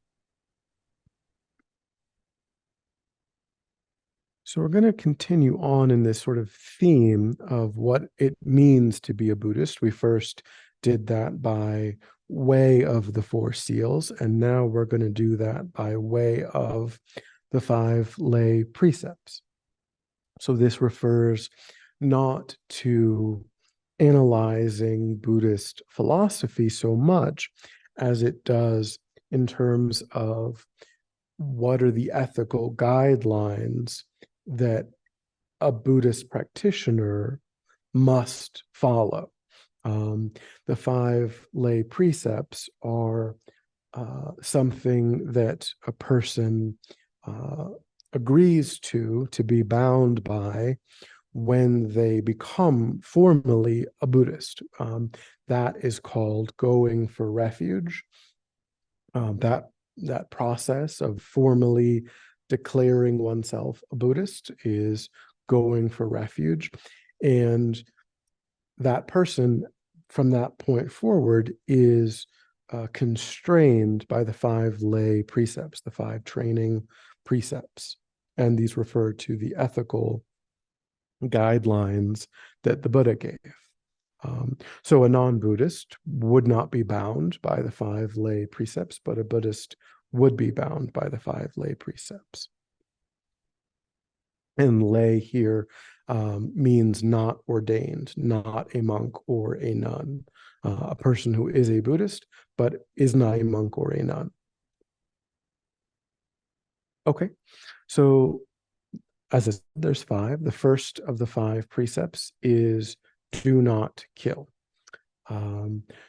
So we're going to continue on in this sort of theme of what it means to be a Buddhist. We first did that by way of the Four Seals, and now we're going to do that by way of the 5 lay precepts. So this refers not to analyzing Buddhist philosophy so much as it does in terms of what are the ethical guidelines that a Buddhist practitioner must follow. The 5 lay precepts are something that a person agrees to be bound by when they become formally a Buddhist. That is called going for refuge. That process of formally declaring oneself a Buddhist is going for refuge. And that person, from that point forward, is constrained by the 5 lay precepts, the 5 training precepts. And these refer to the ethical guidelines that the Buddha gave. So a non-Buddhist would not be bound by the 5 lay precepts, but a Buddhist would be bound by the 5 lay precepts. And lay here means not ordained, not a monk or a nun. A person who is a Buddhist, but is not a monk or a nun. Okay, so as I said, there's 5. The first of the 5 precepts is do not kill.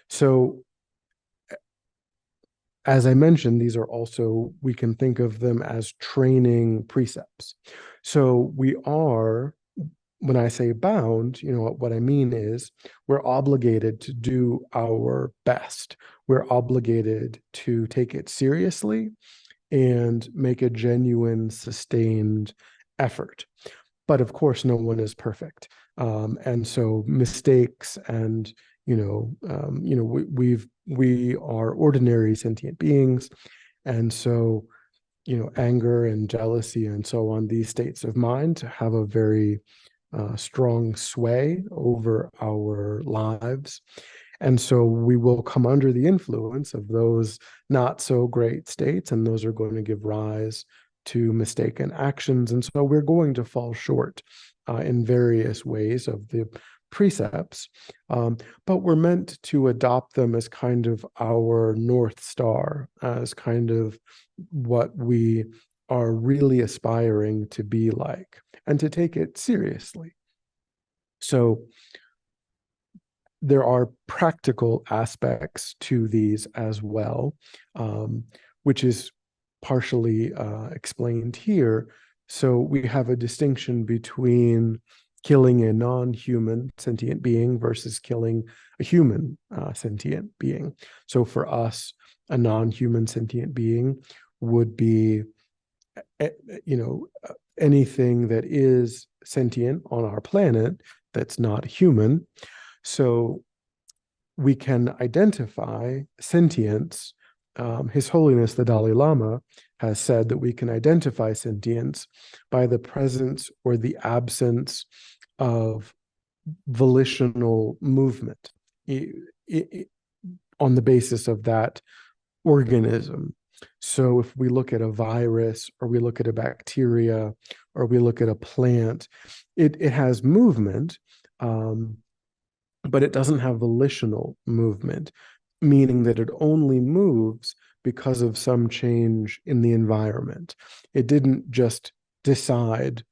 So as I mentioned, these are also, we can think of them as training precepts. So we are, when I say bound, what I mean is we're obligated to do our best. We're obligated to take it seriously and make a genuine, sustained effort. But of course, no one is perfect. And so mistakes and, we are ordinary sentient beings. And so, anger and jealousy and so on, these states of mind have a very strong sway over our lives. And so we will come under the influence of those not so great states, and those are going to give rise to mistaken actions. And so we're going to fall short in various ways of the precepts, but we're meant to adopt them as kind of our North Star, as kind of what we are really aspiring to be like, and to take it seriously. So there are practical aspects to these as well, which is partially explained here. So we have a distinction between killing a non-human sentient being versus killing a human sentient being. So for us, a non-human sentient being would be, anything that is sentient on our planet that's not human. So we can identify sentience. His Holiness the Dalai Lama has said that we can identify sentience by the presence or the absence of volitional movement on the basis of that organism. So if we look at a virus, or we look at a bacteria, or we look at a plant, it has movement, but it doesn't have volitional movement, meaning that it only moves because of some change in the environment. It didn't just decide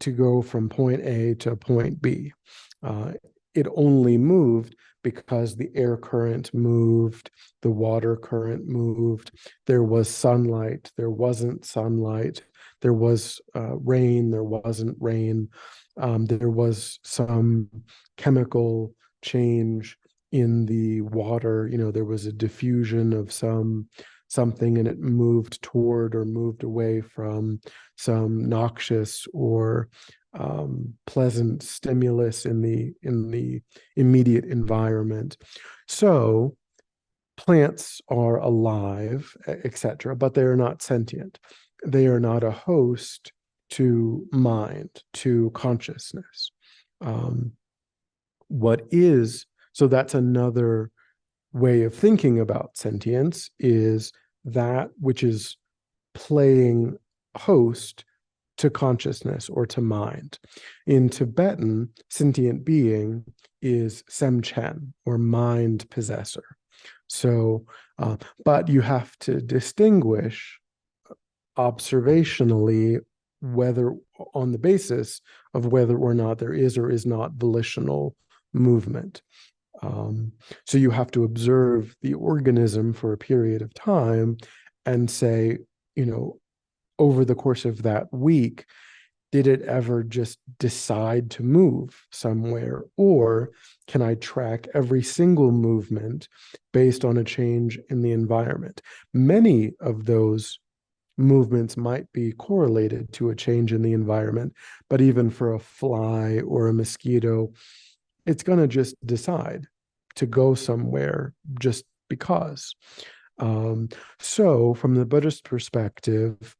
to go from point A to point B. It only moved because the air current moved, the water current moved, there was sunlight, there wasn't sunlight, there was rain, there wasn't rain, there was some chemical change in the water, there was a diffusion of something, and it moved toward or moved away from some noxious or pleasant stimulus in the immediate environment. So plants are alive, etc., but they are not sentient. They are not a host to mind, to consciousness. So that's another way of thinking about sentience, is that which is playing host to consciousness or to mind. In Tibetan, sentient being is semchen, or mind possessor. So, but you have to distinguish observationally, whether on the basis of whether or not there is or is not volitional movement. So you have to observe the organism for a period of time and say, over the course of that week, did it ever just decide to move somewhere? Or can I track every single movement based on a change in the environment? Many of those movements might be correlated to a change in the environment, but even for a fly or a mosquito, it's going to just decide to go somewhere just because. So, from the Buddhist perspective,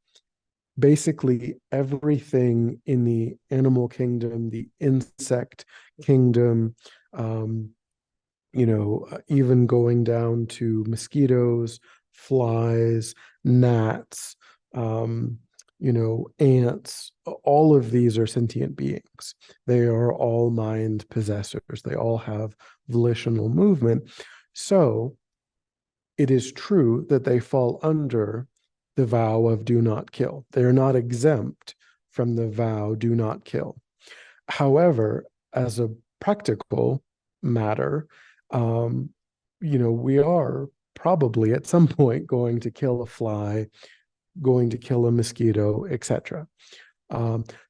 basically everything in the animal kingdom, the insect kingdom, even going down to mosquitoes, flies, gnats, ants, all of these are sentient beings. They are all mind possessors. They all have volitional movement. So it is true that they fall under the vow of do not kill. They are not exempt from the vow do not kill. However, as a practical matter, we are probably at some point going to kill a fly, going to kill a mosquito, etc.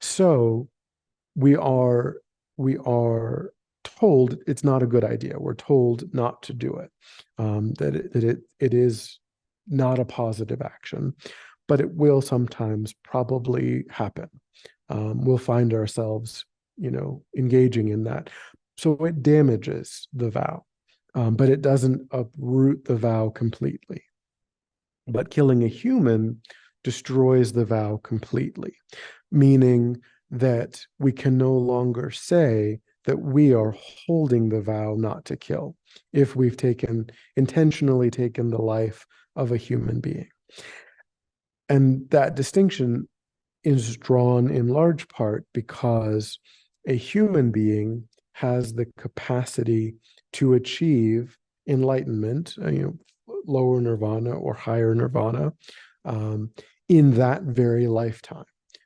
So we are told it's not a good idea. We're told not to do it. That it is not a positive action, but it will sometimes probably happen. We'll find ourselves, engaging in that. So it damages the vow, but it doesn't uproot the vow completely. But killing a human destroys the vow completely, meaning that we can no longer say that we are holding the vow not to kill if we've intentionally taken the life of a human being. And that distinction is drawn in large part because a human being has the capacity to achieve enlightenment, lower nirvana or higher nirvana, in that very lifetime.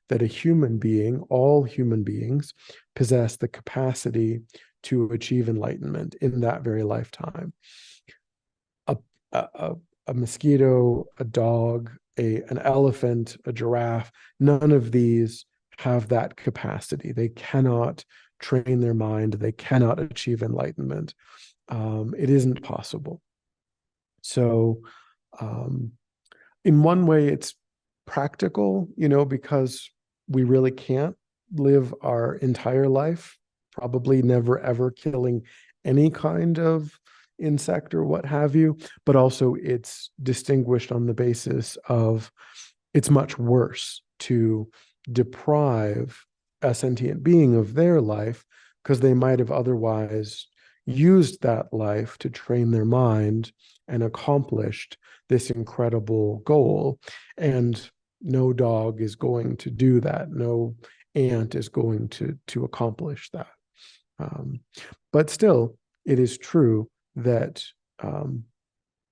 That a human being, all human beings, possess the capacity to achieve enlightenment in that very lifetime. A mosquito, a dog, an elephant, a giraffe, none of these have that capacity. They cannot train their mind. They cannot achieve enlightenment. It isn't possible. So, in one way, it's practical, because we really can't live our entire life, probably never ever killing any kind of insect or what have you, but also it's distinguished on the basis of it's much worse to deprive a sentient being of their life because they might have otherwise used that life to train their mind and accomplished this incredible goal. And no dog is going to do that. No ant is going to accomplish that. But still, it is true that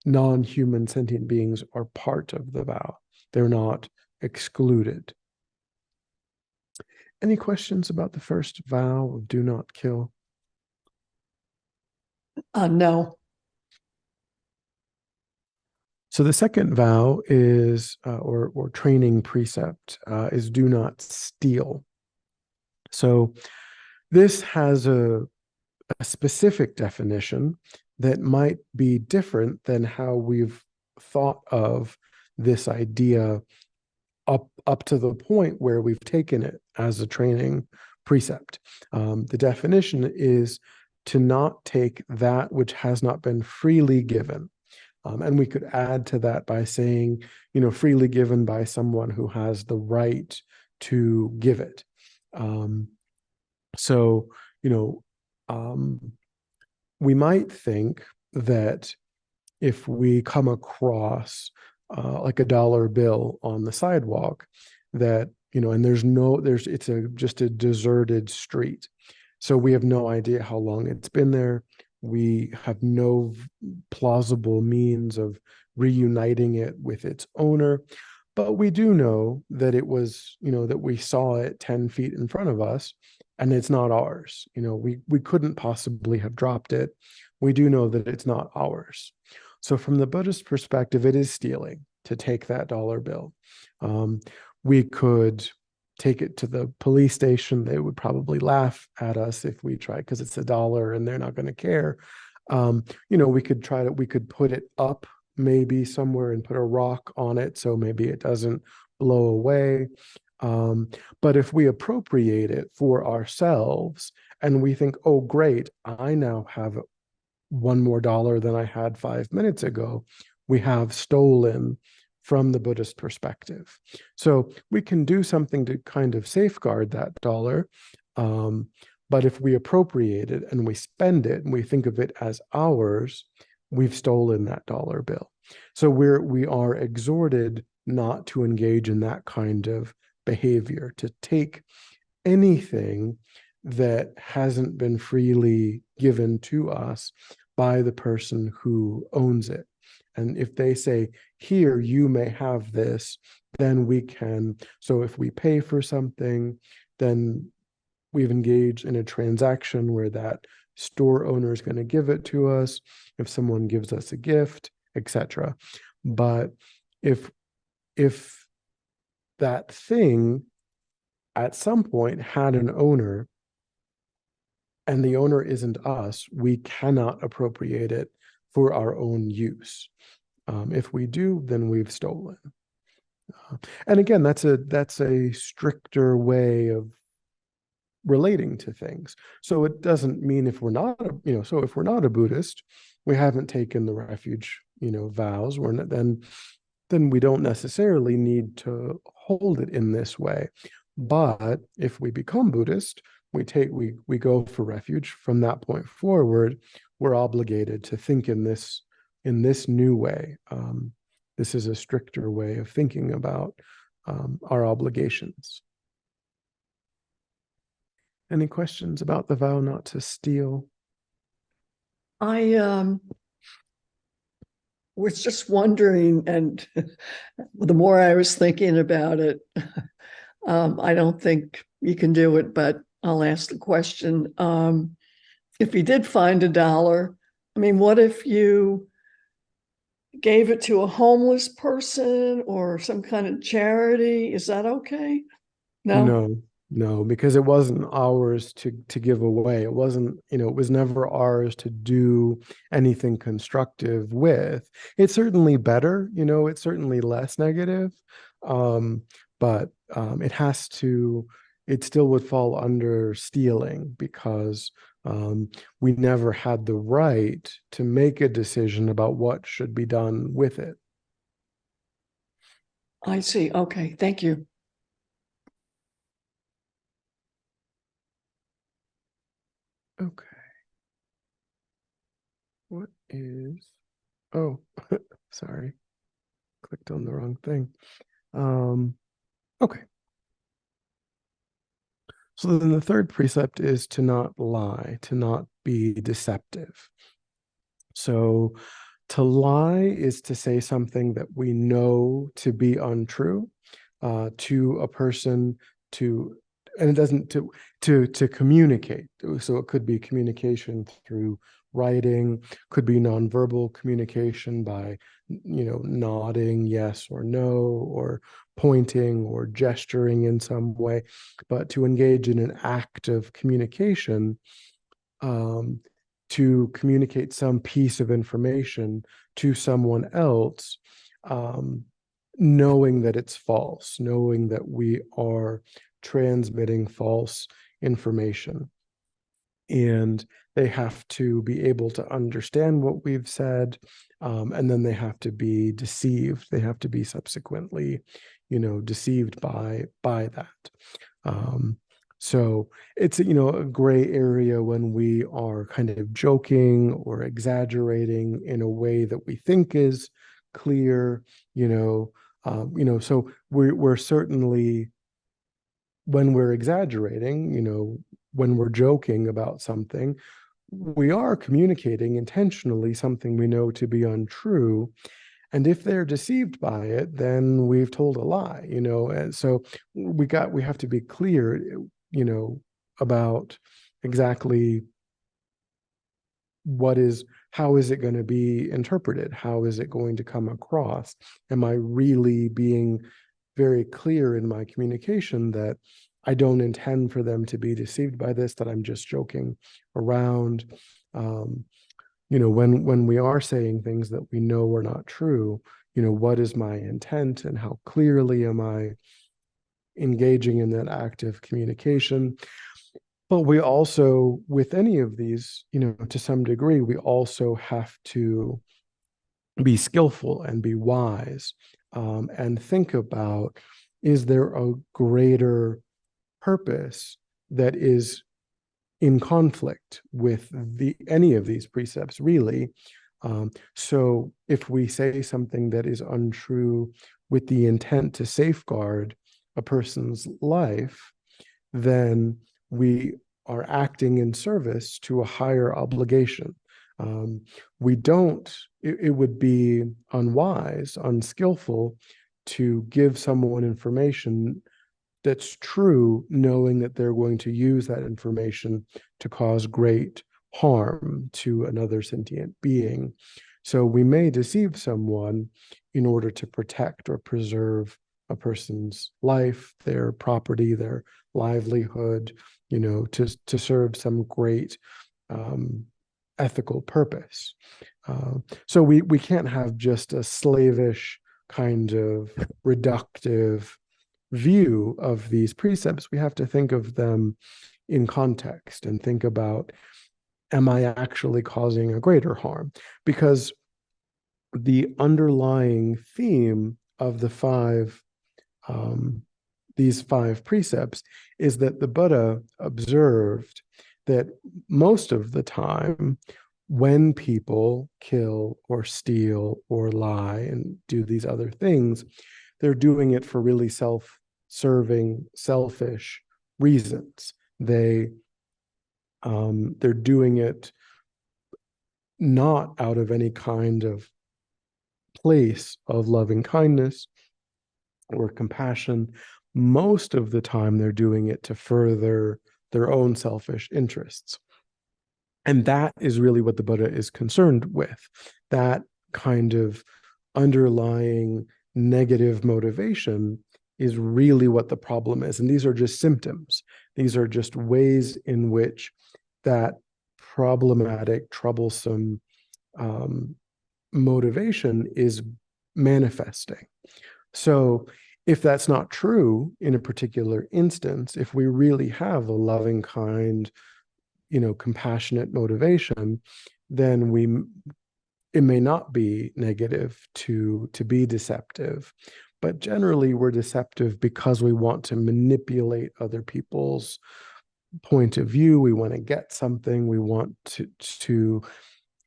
non-human sentient beings are part of the vow. They're not excluded. Any questions about the first vow of do not kill? No. So the second vow is, or training precept, is do not steal. So this has a specific definition that might be different than how we've thought of this idea up to the point where we've taken it as a training precept. The definition is to not take that which has not been freely given. And we could add to that by saying, freely given by someone who has the right to give it. So, we might think that if we come across like a dollar bill on the sidewalk, that, and it's just a deserted street. So we have no idea how long it's been there. We have no plausible means of reuniting it with its owner. But we do know that it was, that we saw it 10 feet in front of us and it's not ours. We couldn't possibly have dropped it. We do know that it's not ours. So from the Buddhist perspective, it is stealing to take that dollar bill. We could take it to the police station. They would probably laugh at us if we tried, because it's $1 and they're not going to care. We could put it up maybe somewhere and put a rock on it so maybe it doesn't blow away. But if we appropriate it for ourselves and we think, oh, great, I now have one more dollar than I had 5 minutes ago, we have stolen from the Buddhist perspective. So we can do something to kind of safeguard that dollar. But if we appropriate it and we spend it and we think of it as ours, we've stolen that dollar bill. So we are exhorted not to engage in that kind of behavior, to take anything that hasn't been freely given to us by the person who owns it. And if they say, here, you may have this, then we can. So if we pay for something, then we've engaged in a transaction where that store owner is going to give it to us. If someone gives us a gift, etc. But if that thing at some point had an owner and the owner isn't us, we cannot appropriate it for our own use. If we do, then we've stolen. And again, that's a stricter way of relating to things. So it doesn't mean if we're not, if we're not a Buddhist, we haven't taken the refuge, vows, then we don't necessarily need to hold it in this way. But if we become Buddhist, we go for refuge. From that point forward, we're obligated to think in this new way. This is a stricter way of thinking about our obligations. Any questions about the vow not to steal? I was just wondering, and the more I was thinking about it, I don't think you can do it, but I'll ask the question. If you did find $1, what if you gave it to a homeless person or some kind of charity? Is that okay? No, because it wasn't ours to give away. It wasn't, it was never ours to do anything constructive with. It's certainly better, it's certainly less negative. But it still would fall under stealing because we never had the right to make a decision about what should be done with it. I see. Okay, thank you. Okay. Oh, sorry. Clicked on the wrong thing. Okay. So then the third precept is to not lie, to not be deceptive. So to lie is to say something that we know to be untrue to a person, and it doesn't to communicate. So it could be communication through writing, could be nonverbal communication by nodding yes or no, or pointing or gesturing in some way, but to engage in an act of communication, to communicate some piece of information to someone else, knowing that it's false, knowing that we are transmitting false information. And they have to be able to understand what we've said, and then they have to be deceived. They have to be subsequently, deceived by that. So it's, a gray area when we are kind of joking or exaggerating in a way that we think is clear, so we're certainly, when we're exaggerating, when we're joking about something, we are communicating intentionally something we know to be untrue. And if they're deceived by it, then we've told a lie, and so we have to be clear, about exactly how is it going to be interpreted? How is it going to come across? Am I really being very clear in my communication that I don't intend for them to be deceived by this, that I'm just joking around? When we are saying things that we know are not true, what is my intent and how clearly am I engaging in that active communication? But we also, with any of these, to some degree, we also have to be skillful and be wise, and think about, is there a greater purpose that is in conflict with any of these precepts, really? So if we say something that is untrue with the intent to safeguard a person's life, then we are acting in service to a higher obligation. We don't, it would be unwise, unskillful to give someone information that's true, knowing that they're going to use that information to cause great harm to another sentient being. So we may deceive someone in order to protect or preserve a person's life, their property, their livelihood, to serve some great ethical purpose. So we can't have just a slavish kind of reductive view of these precepts. We have to think of them in context and think about, am I actually causing a greater harm? Because the underlying theme of these five precepts is that the Buddha observed that most of the time, when people kill or steal or lie and do these other things, they're doing it for really self-serving, selfish reasons. They're doing it not out of any kind of place of loving kindness or compassion. Most of the time, they're doing it to further their own selfish interests. And that is really what the Buddha is concerned with, that kind of underlying negative motivation is really what the problem is. And these are just symptoms. These are just ways in which that problematic, troublesome motivation is manifesting. So if that's not true in a particular instance, if we really have a loving, kind, compassionate motivation, then it may not be negative to be deceptive. But generally, we're deceptive because we want to manipulate other people's point of view. We want to get something. We want to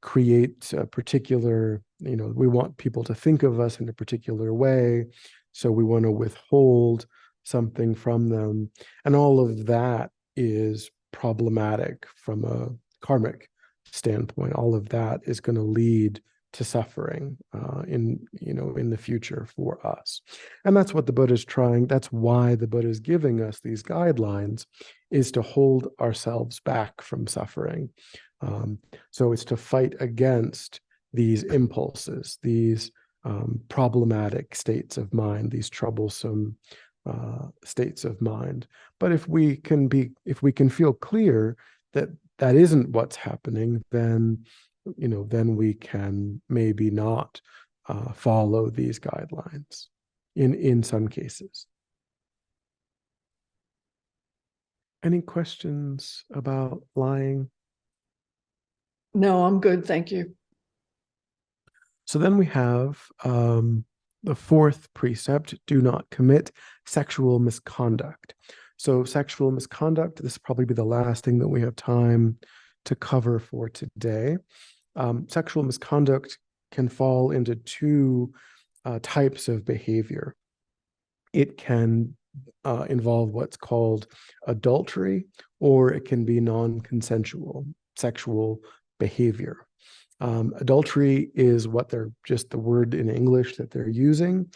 create a particular, we want people to think of us in a particular way. So we want to withhold something from them. And all of that is problematic from a karmic standpoint. All of that is going to lead to suffering in the future for us. And that's what the Buddha is trying. That's why the Buddha is giving us these guidelines, is to hold ourselves back from suffering. So it's to fight against these impulses, these problematic states of mind, these troublesome states of mind. But if we can feel clear that that isn't what's happening, then we can maybe not follow these guidelines in some cases. Any questions about lying? No, I'm good. Thank you. So then we have the fourth precept: do not commit sexual misconduct. So sexual misconduct, this will probably be the last thing that we have time to cover for today. Sexual misconduct can fall into two types of behavior. It can involve what's called adultery, or it can be non-consensual sexual behavior. Adultery is what they're just the word in English that they're using.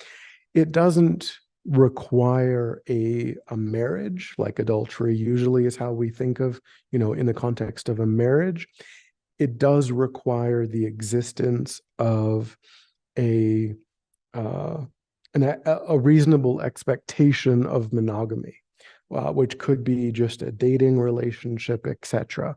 It doesn't require a marriage, like adultery usually is how we think of, in the context of a marriage. It does require the existence of a reasonable expectation of monogamy, which could be just a dating relationship, etc.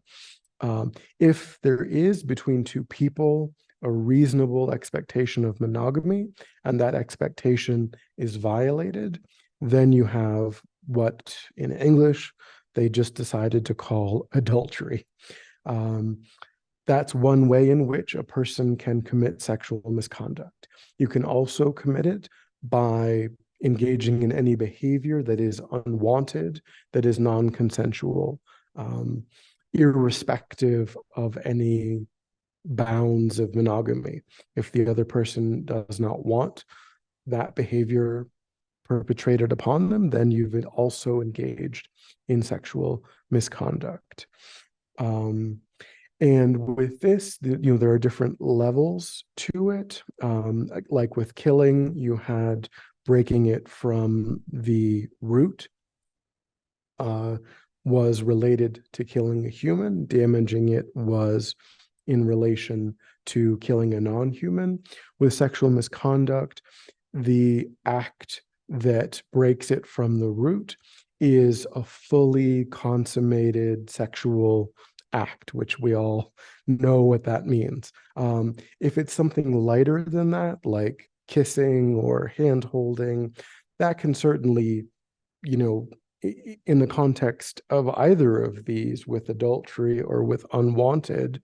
If there is between two people a reasonable expectation of monogamy, and that expectation is violated, then you have what in English they just decided to call adultery. That's one way in which a person can commit sexual misconduct. You can also commit it by engaging in any behavior that is unwanted, that is non-consensual, irrespective of any bounds of monogamy. If the other person does not want that behavior perpetrated upon them, then you've also engaged in sexual misconduct. And with this, there are different levels to it. Like with killing, you had breaking it from the root was related to killing a human. Damaging it was in relation to killing a non-human. With sexual misconduct, the act that breaks it from the root is a fully consummated sexual act, which we all know what that means. If it's something lighter than that, like kissing or hand holding, that can certainly, in the context of either of these, with adultery or with unwanted,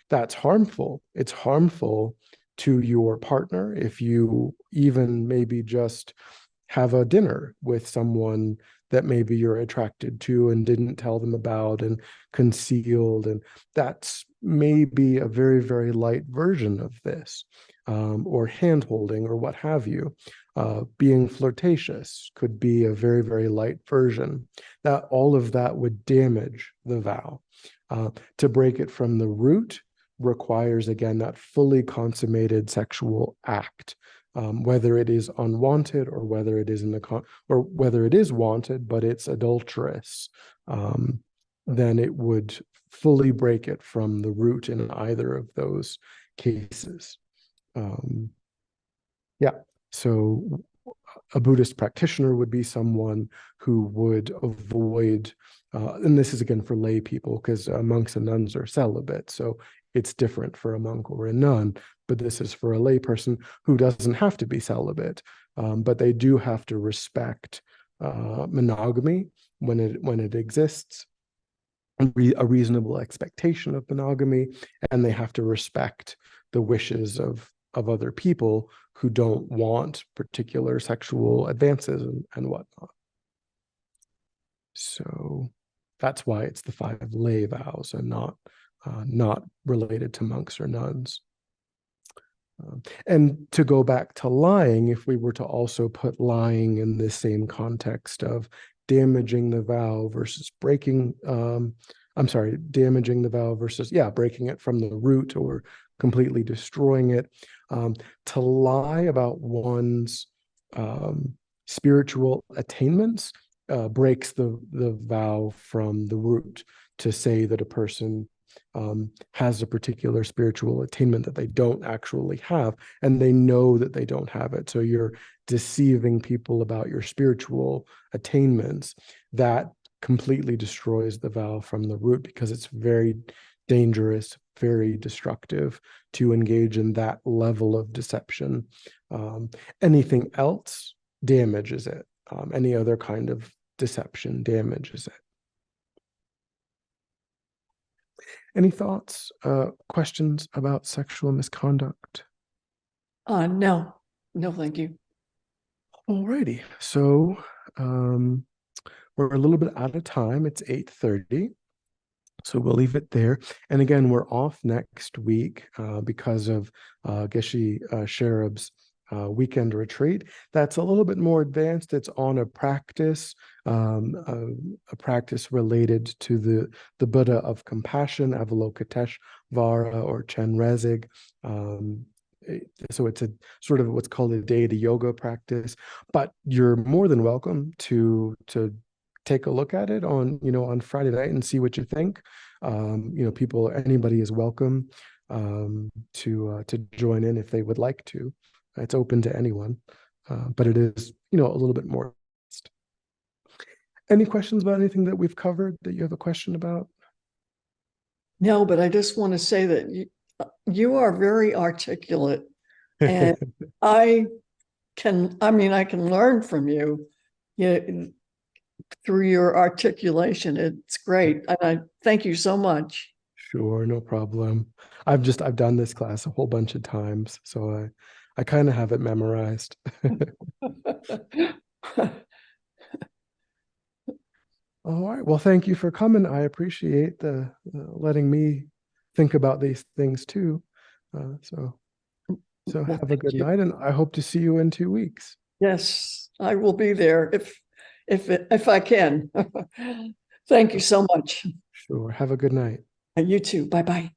that's harmful. It's harmful to your partner if you even maybe just have a dinner with someone that maybe you're attracted to and didn't tell them about and concealed. And that's maybe a very, very light version of this, or hand holding or what have you. Being flirtatious could be a very, very light version. That all of that would damage the vow. To break it from the root requires, again, that fully consummated sexual act. Whether it is unwanted or whether it is or whether it is wanted but it's adulterous, then it would fully break it from the root in either of those cases. So a Buddhist practitioner would be someone who would avoid, and this is again for lay people, because monks and nuns are celibate, so it's different for a monk or a nun, but this is for a lay person who doesn't have to be celibate, but they do have to respect monogamy when it exists, a reasonable expectation of monogamy, and they have to respect the wishes of other people who don't want particular sexual advances and whatnot. So that's why it's the 5 lay vows and not related to monks or nuns. And to go back to lying, if we were to also put lying in the same context of damaging the vow versus breaking, damaging the vow versus, breaking it from the root or completely destroying it. To lie about one's spiritual attainments breaks the vow from the root. To say that a person has a particular spiritual attainment that they don't actually have, and they know that they don't have it. So you're deceiving people about your spiritual attainments. That completely destroys the vow from the root, because it's very dangerous, very destructive to engage in that level of deception. Anything else damages it. Any other kind of deception damages it. Any thoughts, questions about sexual misconduct? No, thank you. Alrighty, so we're a little bit out of time. It's 8:30, so we'll leave it there. And again, we're off next week because of Geshe Sherab's weekend retreat. That's a little bit more advanced. It's on a practice related to the Buddha of compassion, Avalokiteshvara or Chenrezig. So it's a sort of what's called a deity yoga practice, but you're more than welcome to take a look at it on on Friday night and see what you think. Anybody is welcome to join in if they would like to. It's open to anyone, but it is a little bit more. Any questions about anything that we've covered that you have a question about? No, but I just want to say that you are very articulate, and I can learn from you, through your articulation. It's great. And I thank you so much. Sure, no problem. I've done this class a whole bunch of times, so I kind of have it memorized. All right. Well, thank you for coming. I appreciate the letting me think about these things too. So Well, have a good night, and I hope to see you in 2 weeks. Yes, I will be there if I can. Thank you so much. Sure. Have a good night. You too. Bye-bye.